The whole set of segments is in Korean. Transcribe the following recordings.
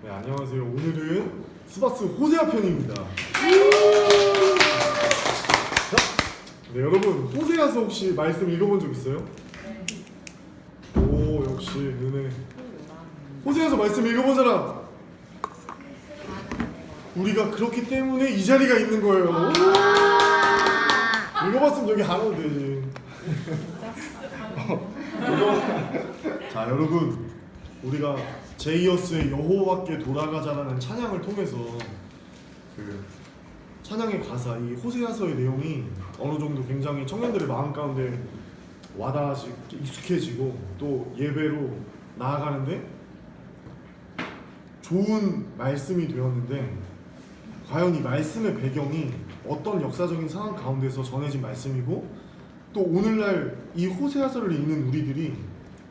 네, 안녕하세요. 오늘은 스바스 호세아 편입니다. 자, 네, 여러분 호세아서 혹시 말씀 읽어본 적 있어요? 오, 역시 은혜. 호세아서 말씀 읽어본 사람? 우리가 그렇기 때문에 이 자리가 있는 거예요. 읽어봤으면 여기 안 와도 되지. 자, 여러분, 우리가 제이어스의 여호와께 돌아가자라는 찬양을 통해서 그 찬양의 가사, 이 호세아서의 내용이 어느 정도 굉장히 청년들의 마음 가운데 와닿아지고 익숙해지고 또 예배로 나아가는데 좋은 말씀이 되었는데, 과연 이 말씀의 배경이 어떤 역사적인 상황 가운데서 전해진 말씀이고, 또 오늘날 이 호세아서를 읽는 우리들이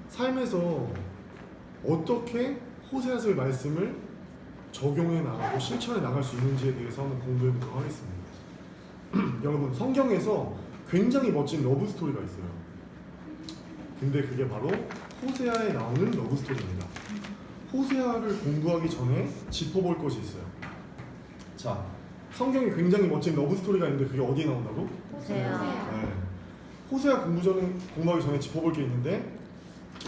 삶에서 어떻게 호세아서의 말씀을 적용해 나가고 실천해 나갈 수 있는지에 대해서 한번 공부해 보도록 하겠습니다. 여러분, 성경에서 굉장히 멋진 러브 스토리가 있어요. 근데 그게 바로 호세아에 나오는 러브 스토리입니다. 호세아를 공부하기 전에 짚어볼 것이 있어요. 자, 성경에 굉장히 멋진 러브 스토리가 있는데 그게 어디에 나온다고? 호세아. 네. 호세아 공부하기 전에 짚어볼 게 있는데,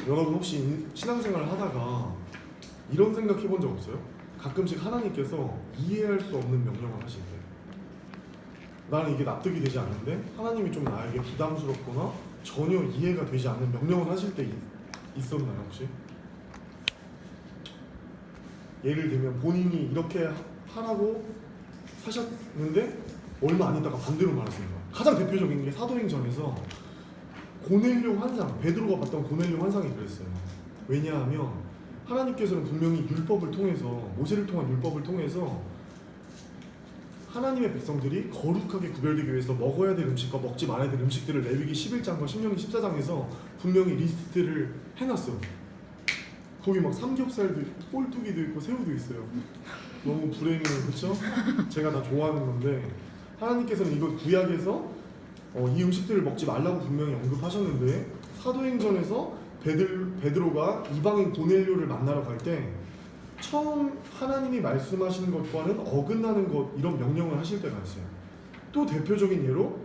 여러분 혹시 신앙생활을 하다가 이런 생각 해본 적 없어요? 가끔씩 하나님께서 이해할 수 없는 명령을 하실 때, 나는 이게 납득이 되지 않는데 하나님이 좀 나에게 부담스럽거나 전혀 이해가 되지 않는 명령을 하실 때 있었나요 혹시? 예를 들면 본인이 이렇게 하라고 하셨는데 얼마 안 있다가 반대로 말하시는 거예요. 가장 대표적인 게 사도행전에서 고넬료 환상, 베드로가 봤던 고넬료 환상이 그랬어요. 왜냐하면 하나님께서는 분명히 율법을 통해서, 모세를 통한 율법을 통해서 하나님의 백성들이 거룩하게 구별되기 위해서 먹어야 될 음식과 먹지 말아야 될 음식들을 레위기 11장과 신명기 14장에서 분명히 리스트를 해놨어요. 거기 막 삼겹살도 있고 꼴뚜기도 있고 새우도 있어요. 너무 불행해요, 그렇죠? 제가 다 좋아하는 건데 하나님께서는 이걸 구약에서 이 음식들을 먹지 말라고 분명히 언급하셨는데, 사도행전에서 베드로가 이방인 고넬료를 만나러 갈 때 처음 하나님이 말씀하시는 것과는 어긋나는 것, 이런 명령을 하실 때가 있어요. 또 대표적인 예로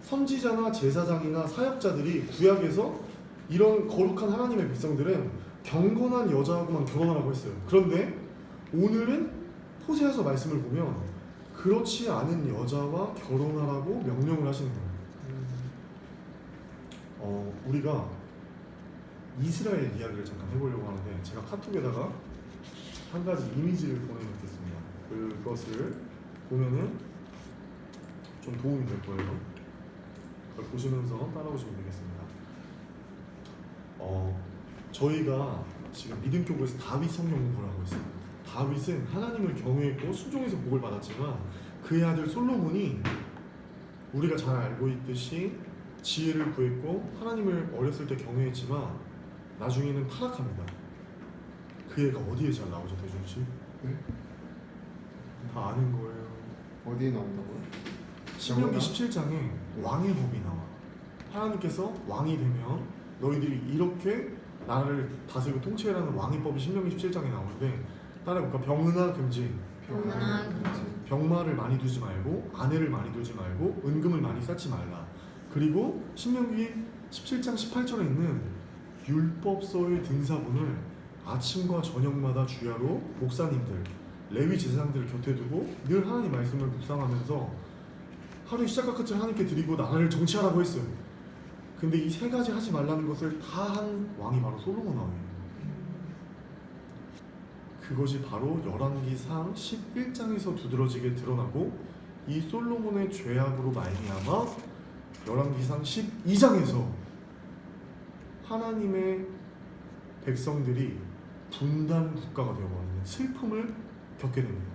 선지자나 제사장이나 사역자들이 구약에서 이런 거룩한 하나님의 백성들은 경건한 여자하고만 결혼하라고 했어요. 그런데 오늘은 호세아서 말씀을 보면 그렇지 않은 여자와 결혼하라고 명령을 하시는 거예요. 우리가 이스라엘 이야기를 잠깐 해보려고 하는데, 제가 카톡에다가 한 가지 이미지를 보내놓겠습니다. 그것을 보면은 좀 도움이 될 거예요. 그걸 보시면서 따라오시면 되겠습니다. 저희가 지금 믿음교구에서 다윗 성경 공부를 하고 있어요. 다윗은 하나님을 경외했고 순종해서 복을 받았지만 그의 아들 솔로몬이 우리가 잘 알고 있듯이 지혜를 구했고 하나님을 어렸을 때 경외했지만 나중에는 타락합니다. 그 애가 어디에 잘 나오죠, 대준씨? 네? 다 아는 거예요. 어디에 나온다고요? 신명기 17장에 왕의 법이 나와. 하나님께서 왕이 되면 너희들이 이렇게 나라를 다스리고 통치해라는 왕의 법이 신명기 17장에 나오는데, 따라해볼까? 병은하 금지. 병마를 많이 두지 말고, 아내를 많이 두지 말고, 은금을 많이 쌓지 말라. 그리고 신명기 17장 18절에 있는 율법서의 등사본을 아침과 저녁마다 주야로 목사님들, 레위 제사장들을 곁에 두고 늘 하나님 말씀을 묵상하면서 하루의 시작과 끝을 하나님께 드리고 나라를 정치하라고 했어요. 근데 이 세 가지 하지 말라는 것을 다 한 왕이 바로 솔로몬 왕이에요. 그것이 바로 열왕기상 11장에서 두드러지게 드러나고, 이 솔로몬의 죄악으로 말미암아 열왕기상 12장에서 하나님의 백성들이 분단 국가가 되어버리는 슬픔을 겪게 됩니다.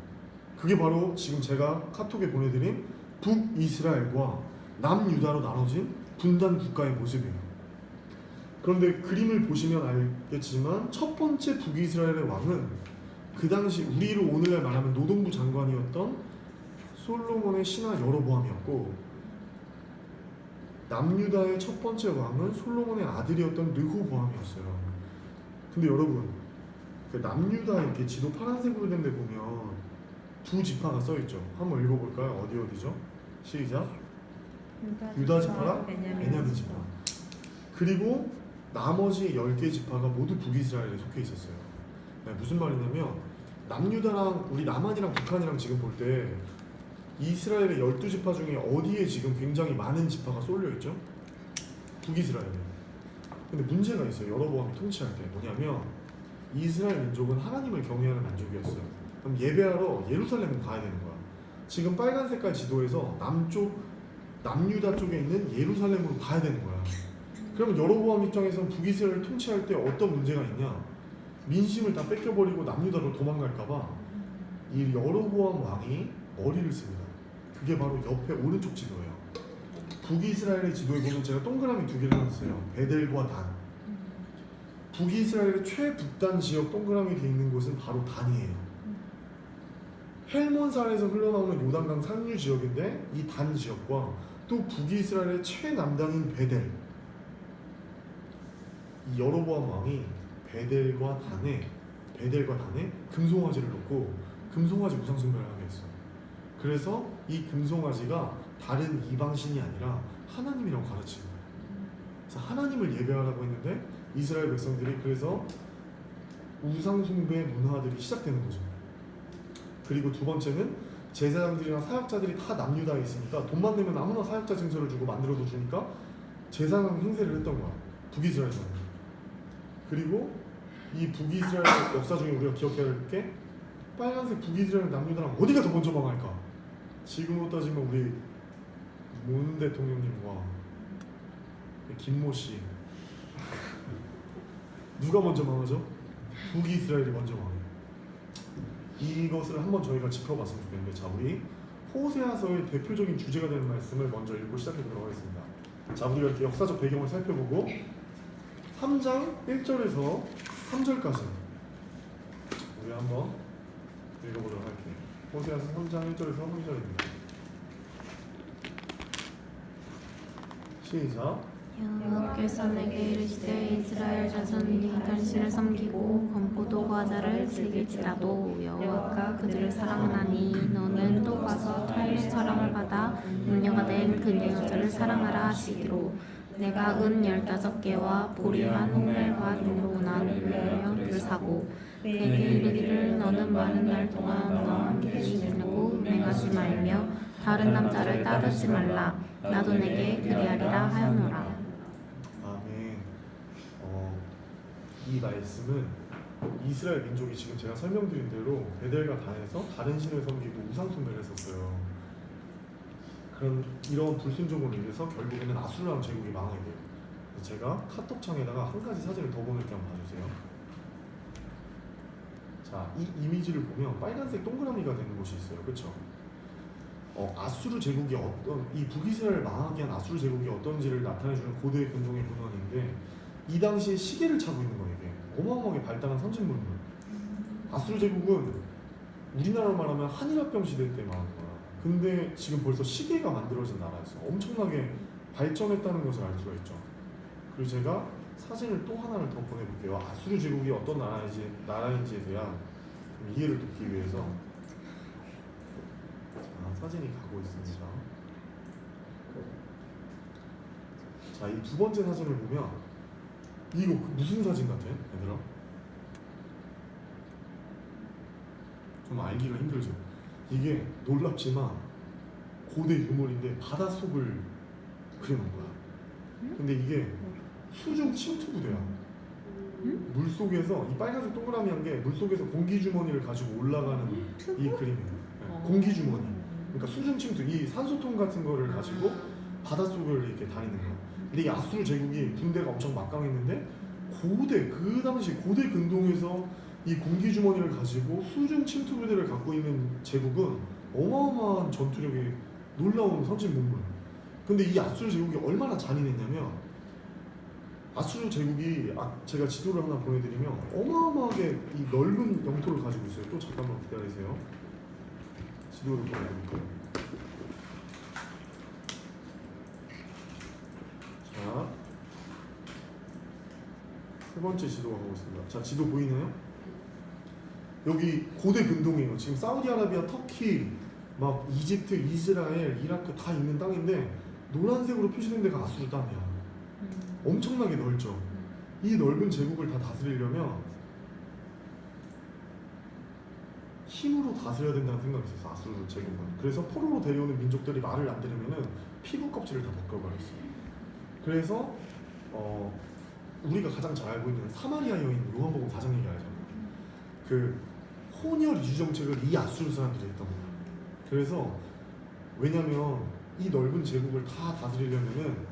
그게 바로 지금 제가 카톡에 보내드린 북이스라엘과 남유다로 나눠진 분단 국가의 모습이에요. 그런데 그림을 보시면 알겠지만 첫 번째 북이스라엘의 왕은 그 당시 우리로 오늘날 말하면 노동부 장관이었던 솔로몬의 신하 여로보암이었고, 남유다의 첫 번째 왕은 솔로몬의 아들이었던 르호보암이었어요. 근데 여러분, 그 남유다 이렇게 지도 파란색으로 된 데 보면 두 지파가 써 있죠. 한번 읽어볼까요? 어디 어디죠? 시작. 유다 지파랑 베냐민 지파. 그리고 나머지 10개 지파가 모두 북이스라엘에 속해 있었어요. 네, 무슨 말이냐면 남유다랑 우리 남한이랑 북한이랑 지금 볼 때 이스라엘의 12지파 중에 어디에 지금 굉장히 많은 지파가 쏠려 있죠? 북이스라엘에. 근데 문제가 있어요. 여로보암이 통치할 때 뭐냐면 이스라엘 민족은 하나님을 경외하는 민족이었어요. 그럼 예배하러 예루살렘을 가야 되는 거야. 지금 빨간 색깔 지도에서 남쪽 남유다 쪽에 있는 예루살렘으로 가야 되는 거야. 그러면 여로보암 입장에서는 북이스라엘을 통치할 때 어떤 문제가 있냐? 민심을 다 뺏겨버리고 남유다로 도망갈까봐 이 여로보암 왕이 머리를 씁니다. 그게 바로 옆에 오른쪽 지도예요. 북이스라엘의 지도에 보면 제가 동그라미 두 개를 놨어요. 베델과 단. 북이스라엘의 최북단 지역 동그라미 되어 있는 곳은 바로 단이에요. 헬몬산에서 흘러나오는 요단강 상류 지역인데 이 단 지역과 또 북이스라엘의 최남단인 베델, 이 여로보암 왕이 베델과 단에 금송아지를 놓고 금송아지 우상숭배를 하게 했어요. 그래서 이 금송아지가 다른 이방신이 아니라 하나님이라고 가르치는 거예요. 그래서 하나님을 예배하라고 했는데 이스라엘 백성들이 그래서 우상숭배 문화들이 시작되는 거죠. 그리고 두 번째는 제사장들이나 사역자들이 다 남유다에 있으니까 돈만 내면 아무나 사역자 증서를 주고 만들어서 주니까 제사장 행세를 했던 거야. 북이스라엘에서는. 그리고 이 북이스라엘 역사 중에 우리가 기억해야 할 게 빨간색 북이스라엘 남유다랑 어디가 더 먼저 망할까? 지금으로 따지면 우리 문 대통령님과 김모 씨 누가 먼저 망하죠? 북이스라엘이 먼저 망해요. 이것을 한번 저희가 짚어봤으면 좋겠는데, 자, 우리 호세아서의 대표적인 주제가 되는 말씀을 먼저 읽고 시작해보도록 하겠습니다. 자, 우리가 이렇게 역사적 배경을 살펴보고 3장 1절에서 3절까지 우리 한번 읽어보도록 할게요. 호세아서 3장 1절에서 3절입니다. 시작. 여호와께서 내게 이르시되 이스라엘 자손이 당신을 섬기고 건포도 과자를 즐길지라도 여호와가 그들을 사랑하나니 너는 또 가서 타일의 사랑을 받아 음녀가 된 그의 여자를 사랑하라 하시기로 내가 은 15개와 보리한 홍멜과 등으로 난 은을 사고 내게 이르기를 너는 많은 날 동안 너와 함께 지내고 은행하지 말며 다른 남자를 따르지 말라 나도 내게 그리하리라 하였노라. 이 말씀은 이스라엘 민족이 지금 제가 설명드린 대로 베델과 단에서 다른 신을 섬기고 우상숭배를 했었어요. 그런 이런 불순종으로 인해서 결국에는 아수르람 제국이 망하게 돼요. 제가 카톡창에다가 한 가지 사진을 더 보낼게 한번 봐주세요. 자, 이 이미지를 보면 빨간색 동그라미가 되는 곳이 있어요. 그렇죠? 아수르 제국이 이 북이스라엘 망하게 한 아수르 제국이 어떤지를 나타내주는 고대 근동의 문헌인데 이 당시에 시계를 차고 있는 거예요. 이게 어마어마하게 발달한 선진문물. 아수르 제국은 우리나라로 말하면 한일합병 시대 때 망한 거야. 근데 지금 벌써 시계가 만들어진 나라였어. 엄청나게 발전했다는 것을 알 수가 있죠. 그리고 제가 사진을 또 하나를 더 보내볼게요. 아수르 제국이 어떤 나라인지에 대한 이해를 돕기 위해서. 자, 사진이 가고 있습니다. 자, 이 두 번째 사진을 보면 이거 무슨 사진 같아? 얘들아? 좀 알기가 힘들죠? 이게 놀랍지만 고대 유물인데 바닷속을 그려놓은 거야. 근데 이게 수중 침투 부대야. 물속에서 이 빨간색 동그라미 한 게 물속에서 공기주머니를 가지고 올라가는 이 그림이에요. 공기주머니. 그러니까 수중 침투, 이 산소통 같은 거를 가지고 바닷속을 이렇게 다니는 거야. 근데 이 아수르 제국이 군대가 엄청 막강했는데 그 당시 고대 근동에서 이 공기 주머니를 가지고 수중 침투 부대를 갖고 있는 제국은 어마어마한 전투력이 놀라운 선진 문물. 근데 이 아수르 제국이 얼마나 잔인했냐면 아수르 제국이 제가 지도를 하나 보내드리면 어마어마하게 이 넓은 영토를 가지고 있어요. 또 잠깐만 기다리세요. 지도를 보내드릴게요. 자, 세 번째 지도가 가고 있습니다. 자, 지도 보이나요? 여기 고대 근동이에요. 지금 사우디아라비아, 터키, 막 이집트, 이스라엘, 이라크 다 있는 땅인데 노란색으로 표시된 데가 아수르 땅이야. 엄청나게 넓죠. 이 넓은 제국을 다 다스리려면 힘으로 다스려야 된다는 생각이 있었어, 아수르 제국은. 그래서 포로로 데려오는 민족들이 말을 안 들으면은 피부 껍질을 다 벗겨버렸어요. 그래서 우리가 가장 잘 알고 있는 사마리아 여인 요한복음 4장 얘기 알잖아요. 그 혼혈 이주 정책을 이 아수르 사람들이 했던 거야. 그래서 왜냐면 이 넓은 제국을 다 다스리려면은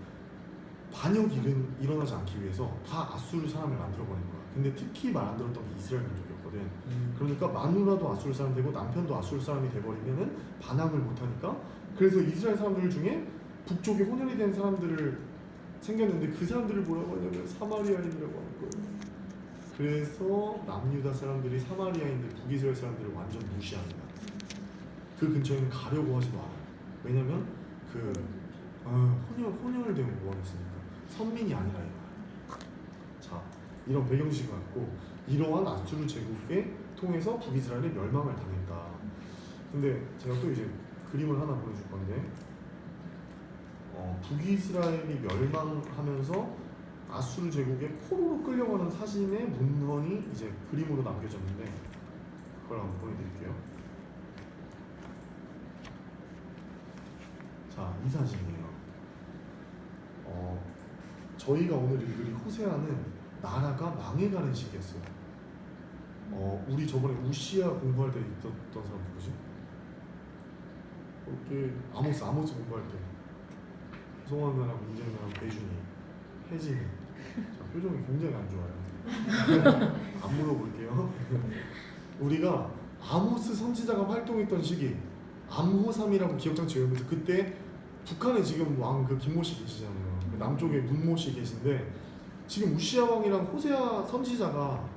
반역이 일어나지 않기 위해서 다 아수르 사람을 만들어버린 거야. 근데 특히 말 안 들었던 게 이스라엘 민족이었거든. 그러니까 마누라도 아수르 사람 되고 남편도 아수르 사람이 돼버리면은 반항을 못하니까. 그래서 이스라엘 사람들 중에 북쪽에 혼혈이 된 사람들을 생겼는데 그 사람들을 뭐라고 하냐면 사마리아인이라고 하는 거예요. 그래서 남유다 사람들이 사마리아인들, 북이스라엘 사람들을 완전 무시합니다. 그 근처에는 가려고 하지도 않아요. 왜냐면 그 혼혈을 되면 뭐하겠습니까? 선민이 아니라 이거야. 자, 이런 배경지식을 갖고 이러한 아수르 제국에 통해서 북이스라엘이 멸망을 당했다. 근데 제가 또 이제 그림을 하나 보여줄 건데 북이스라엘이 멸망하면서 아수르 제국의 포로로 끌려가는 사진의 문헌이 이제 그림으로 남겨졌는데 그걸 한번 보여드릴게요. 자, 이 사진이에요. 저희가 오늘 읽을 호세아는 나라가 망해가는 시기였어요. 우리 저번에 우시아 공부할 때 있었던 사람 누구지? 아모스 공부할 때 송하나랑 문재인이랑 배준이, 혜진이. 자, 표정이 굉장히 안 좋아요. 안 물어볼게요. 우리가 아모스 선지자가 활동했던 시기 암호삼이라고 기억장치 외우면서 그때 북한에 지금 왕 그 김모씨 계시잖아요. 그 남쪽에 문모씨 계신데 지금 우시아 왕이랑 호세아 선지자가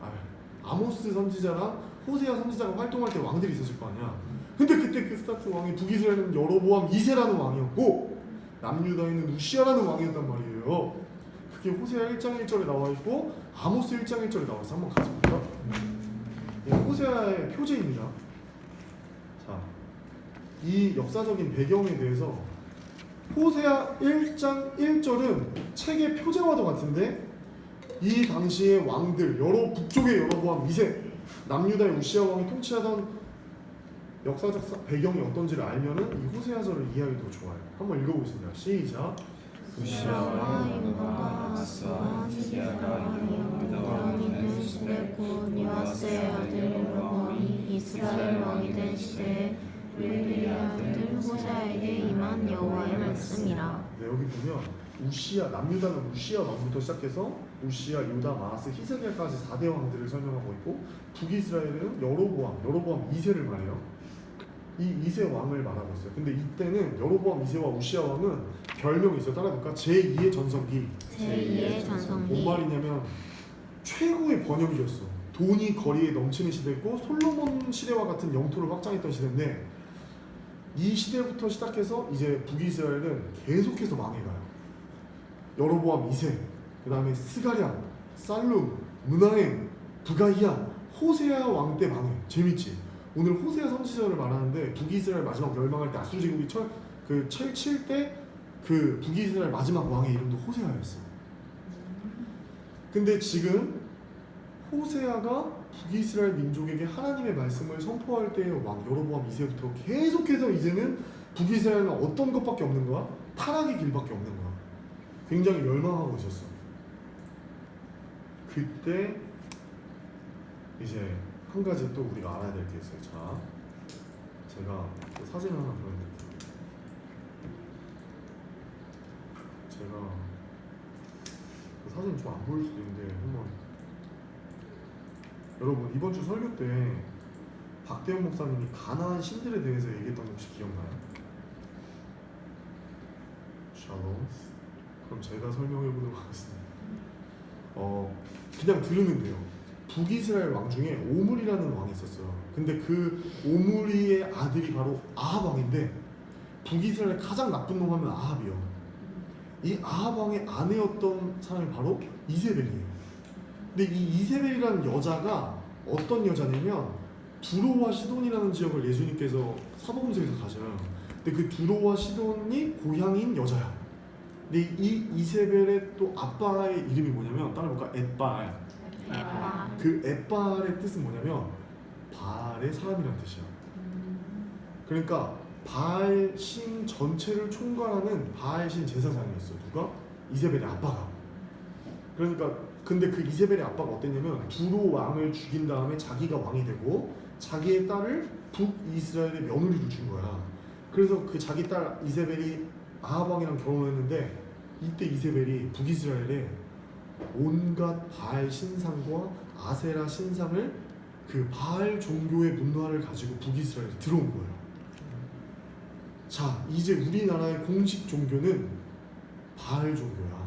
아모스 선지자랑 호세아 선지자가 활동할 때 왕들이 있었을 거 아니야. 근데 그때 그 스타트 왕이 북이스라엘은 여로보암 2세라는 왕이었고 남유다에는 우시아라는 왕이었단 말이에요. 그게 호세아 1장 1절에 나와 있고 아모스 1장 1절에 나와 있어. 한번 같이 볼까? 호세아의 표제입니다. 자, 이 역사적인 배경에 대해서 호세아 1장 1절은 책의 표제와도 같은데 이 당시의 왕들, 북쪽의 여로보암 2세, 남유다의 우시아 왕이 통치하던 역사적 배경이 어떤지를 알면은 이 호세아서를 이해하기 더 좋아요. 한번 읽어보겠습니다. 시작. 우시아와 인도가 아스와 시리아가 여호와의 왕이 된 시대 곧 요아스의 아들 여로보암이 이스라엘 왕이 된 시대에 우리의 아들 호세아에게 임한 여호와의 말씀이라. 네, 여기 보면 남유다는 우시아 왕부터 시작해서 우시아, 유다, 마하스, 히스기야까지 4대 왕들을 설명하고 있고 북이스라엘은 여로보암 2세를 말해요. 이 2세 왕을 말하고 있어요. 근데 이때는 여로보암 2세와 우시아 왕은 별명이 있어요. 따라볼까? 제2의 전성기. 제2의 전성기. 뭔 말이냐면 최고의 번영기였어. 돈이 거리에 넘치는 시대고 솔로몬 시대와 같은 영토를 확장했던 시대인데 이 시대부터 시작해서 이제 북이스라엘은 계속해서 망해가요. 여로보암 2세, 그 다음에 스가랴, 살룸, 문하행, 부가히야, 호세아 왕 때 망해. 재밌지? 오늘 호세아 선지자를 말하는데 북이스라엘 마지막 멸망할 때 아수르 제국이 칠 때 그 북이스라엘 마지막 왕의 이름도 호세아였어. 근데 지금 호세아가 북이스라엘 민족에게 하나님의 말씀을 선포할 때의 왕 여로보암 2세부터 계속해서 이제는 북이스라엘은 어떤 것밖에 없는 거야? 타락의 길밖에 없는 거야. 굉장히 멸망하고 있었어. 그때 이제 한 가지 또 우리가 알아야 될 게 있어요. 자, 제가 그 사진을 하나 보여드릴게요. 제가 그 사진 좀 안 보일 수도 있는데 한번 여러분 이번 주 설교 때 박대영 목사님이 가나안 신들에 대해서 얘기했던 거 혹시 기억나요? 샬롬. 그럼 제가 설명해 보도록 하겠습니다. 그냥 들으면 돼요. 북이스라엘 왕 중에 오므리라는 왕이 있었어요. 근데 그 오므리의 아들이 바로 아합 왕인데 북이스라엘 가장 나쁜 놈 하면 아합이요. 이 아합 왕의 아내였던 사람이 바로 이세벨이에요. 근데 이 이세벨이라는 여자가 어떤 여자냐면 두로와 시돈이라는 지역을 예수님께서 사복음서에서 가져요. 근데 그 두로와 시돈이 고향인 여자야. 근데 이 이세벨의 또 아빠의 이름이 뭐냐면 따라볼까? 엣바알. 에바. 그 엣바알의 뜻은 뭐냐면 바알의 사람이라는 뜻이야. 그러니까 바알 신 전체를 총괄하는 바알 신 제사장이었어. 누가? 이세벨의 아빠가. 그러니까 근데 그 이세벨의 아빠가 어땠냐면 두로 왕을 죽인 다음에 자기가 왕이 되고 자기의 딸을 북이스라엘의 며느리로 준 거야. 그래서 그 자기 딸 이세벨이 아합 왕이랑 결혼했는데 이때 이세벨이 북이스라엘에 온갖 바알 신상과 아세라 신상을 그 바알 종교의 문화를 가지고 북이스라엘에 들어온 거예요. 자, 이제 우리나라의 공식 종교는 바알 종교야.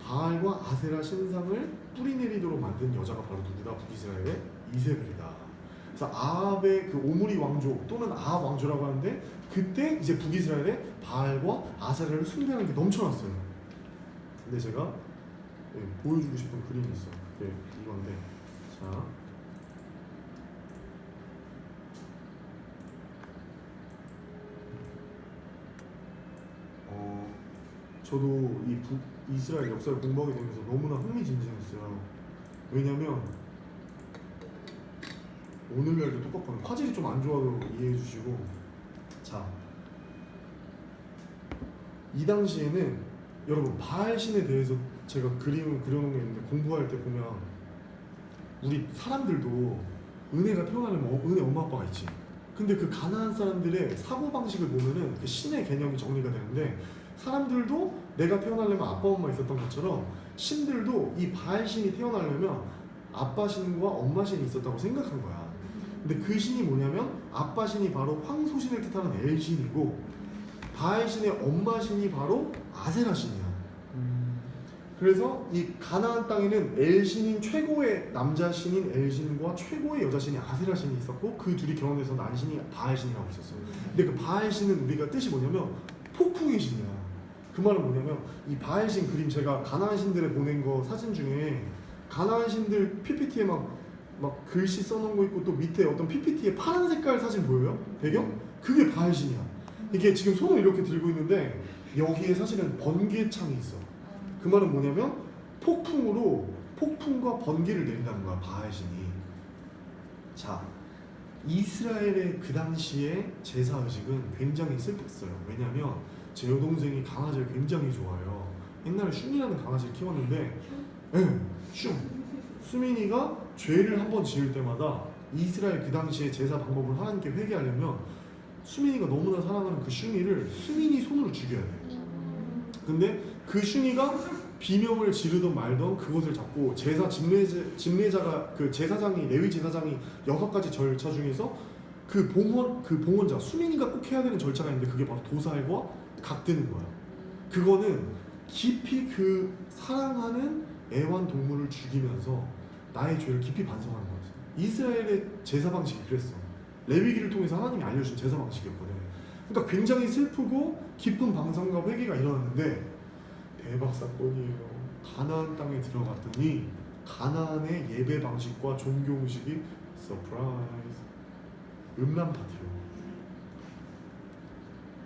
바알과 아세라 신상을 뿌리내리도록 만든 여자가 바로 누구다? 북이스라엘의 이세벨이다. 그래서 아합의 그 오므리 왕조 또는 아합 왕조라고 하는데 그때 이제 북이스라엘에 바알과 아세라를 숭배하는 게 넘쳐났어요. 근데 제가 보여주고 싶은 그림이 있어. 네, 이건데 자. 저도 이 이스라엘 역사를 공부하게 되면서 너무나 흥미진진했어요. 왜냐면 오늘날도 똑같거든요. 화질이 좀 안 좋아도 이해해 주시고. 자, 이 당시에는 여러분 바알 신에 대해서 제가 그림을 그려놓은 게 있는데 공부할 때 보면 우리 사람들도 은혜가 태어나려면 은혜 엄마 아빠가 있지. 근데 그 가나안 사람들의 사고방식을 보면은 그 신의 개념이 정리가 되는데 사람들도 내가 태어나려면 아빠 엄마 있었던 것처럼 신들도 이 바알 신이 태어나려면 아빠 신과 엄마 신이 있었다고 생각한 거야. 근데 그 신이 뭐냐면 아빠 신이 바로 황소신을 뜻하는 엘 신이고 바알 신의 엄마 신이 바로 아세라 신이야. 그래서 이 가나안 땅에는 엘 신인 최고의 남자 신인 엘 신과 최고의 여자 신이 아세라 신이 있었고 그 둘이 결혼해서 난 신이 바알 신이라고 있었어요. 근데 그 바알 신은 우리가 뜻이 뭐냐면 폭풍의 신이야. 그 말은 뭐냐면 이 바알 신 그림 제가 가나안 신들에 보낸 거 사진 중에 가나안 신들 PPT에 막 글씨 써놓은 거 있고 또 밑에 어떤 PPT에 파란 색깔 사진 보여요? 배경? 그게 바알 신이야. 이게 지금 손을 이렇게 들고 있는데 여기에 사실은 번개창이 있어. 그 말은 뭐냐면 폭풍과 번개를 내린다는 거야 바알 신이. 자, 이스라엘의 그 당시에 제사 의식은 굉장히 슬펐어요. 왜냐면 제 여동생이 강아지를 굉장히 좋아해요. 옛날에 슌이라는 강아지를 키웠는데 슌 수민이가 죄를 한번 지을 때마다 이스라엘 그 당시에 제사 방법을 하나님께 회개하려면 수민이가 너무나 사랑하는 그 슌이를 수민이 손으로 죽여야 돼. 근데 그 슌이가 비명을 지르던 말던 그것을 잡고 제사 집례자가 그 제사장이 레위 제사장이 6가지 절차 중에서 그 봉헌자 수민이가 꼭 해야 되는 절차가 있는데 그게 바로 도살과 각드는 거야. 그거는 깊이 그 사랑하는 애완동물을 죽이면서 나의 죄를 깊이 반성하는 거지. 이스라엘의 제사 방식이 그랬어. 레위기를 통해서 하나님이 알려준 제사 방식이었거든. 그러니까 굉장히 슬프고 깊은 반성과 회개가 일어났는데 대박 사건이에요. 가나안 땅에 들어갔더니 가나안의 예배 방식과 종교 의식이 서프라이즈 음란 파티요.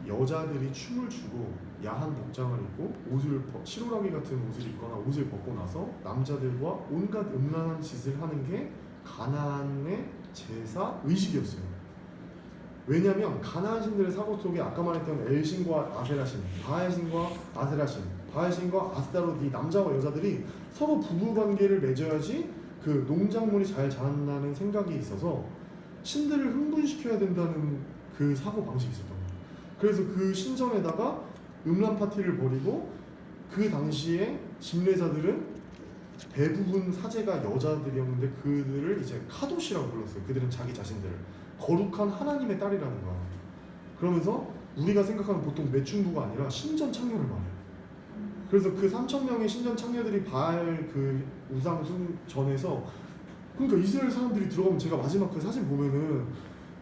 여자들이 춤을 추고 야한 복장을 입고 시루라기 같은 옷을 입거나 옷을 벗고 나서 남자들과 온갖 음란한 짓을 하는 게 가나안의 제사 의식이었어요. 왜냐하면 가나안 신들의 사고 속에 아까 말했던 엘신과 아세라신, 바알신과 아세라신, 바알신과 아스타롯 이 남자와 여자들이 서로 부부관계를 맺어야지 그 농작물이 잘 자란다는 생각이 있어서 신들을 흥분시켜야 된다는 그 사고 방식이 있었던 거예요. 그래서 그 신전에다가 음란 파티를 벌이고 그 당시에 집례자들은 대부분 사제가 여자들이었는데 그들을 이제 카도시라고 불렀어요. 그들은 자기 자신들을 거룩한 하나님의 딸이라는 거야. 그러면서 우리가 생각하는 보통 매춘부가 아니라 신전 창녀를 말해요. 그래서 그 3,000명의 신전 창녀들이 바알 그 우상 전에서 그러니까 이스라엘 사람들이 들어가면 제가 마지막 그 사진 보면은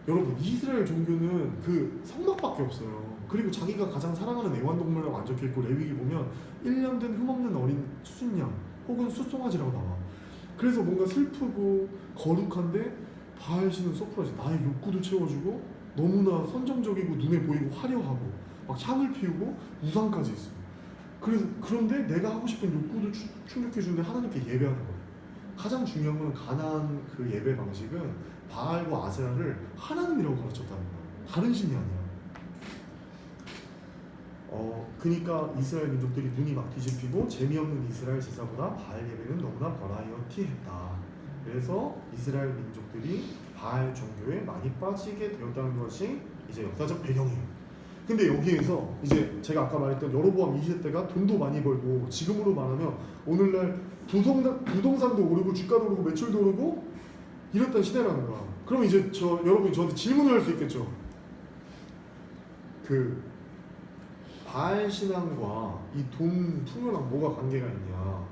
여러분 이스라엘 종교는 그 성막밖에 없어요. 그리고 자기가 가장 사랑하는 애완동물이라고 안 적혀있고 레위기 보면 1년 된 흠없는 어린 수순양 혹은 숫송아지라고 나와. 그래서 뭔가 슬프고 거룩한데 바알 신은 서프라이즈, 나의 욕구도 채워주고 너무나 선정적이고 눈에 보이고 화려하고 막 향을 피우고 우상까지 있어요. 그런데 내가 하고 싶은 욕구도 충족해주는데 하나님께 예배하는 거예요. 가장 중요한 건 가나안 그 예배 방식은 바알과 아세라를 하나님이라고 가르쳤다는 거예요. 다른 신이 아니야. 그러니까 이스라엘 민족들이 눈이 막 뒤집히고 재미없는 이스라엘 제사보다 바알 예배는 너무나 버라이어티했다. 그래서 이스라엘 민족들이 바알 종교에 많이 빠지게 되었다는 것이 이제 역사적 배경이에요. 근데 여기에서 이제 제가 아까 말했던 여로보암 2세 때가 돈도 많이 벌고 지금으로 말하면 오늘날 부동산도 오르고 주가도 오르고 매출도 오르고 이랬던 시대라는 거야. 그럼 이제 여러분이 저한테 질문을 할 수 있겠죠. 그 바알 신앙과 이 돈 풍요랑 뭐가 관계가 있냐?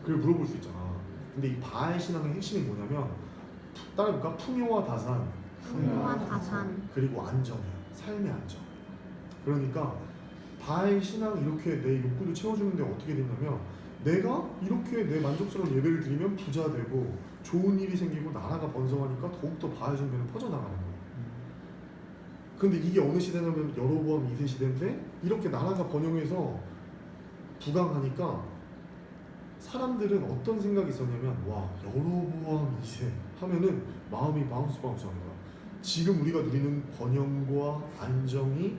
그걸 물어볼 수 있잖아. 근데 이 바알 신앙의 핵심이 뭐냐면 따라해볼까? 풍요와 다산, 풍요와 다산, 그리고 안정이야. 삶의 안정. 그러니까 바알 신앙 이렇게 내 욕구도 채워주는데 어떻게 되냐면 내가 이렇게 내 만족스러운 예배를 드리면 부자 되고 좋은 일이 생기고 나라가 번성하니까 더욱더 바알 숭배는 퍼져나가는 거야. 근데 이게 어느 시대냐면 여로보암 2세 시대인데 이렇게 나라가 번영해서 부강하니까 사람들은 어떤 생각이 있었냐면 와 여로보암 2세 하면은 마음이 바운스 하는 거야. 지금 우리가 누리는 번영과 안정이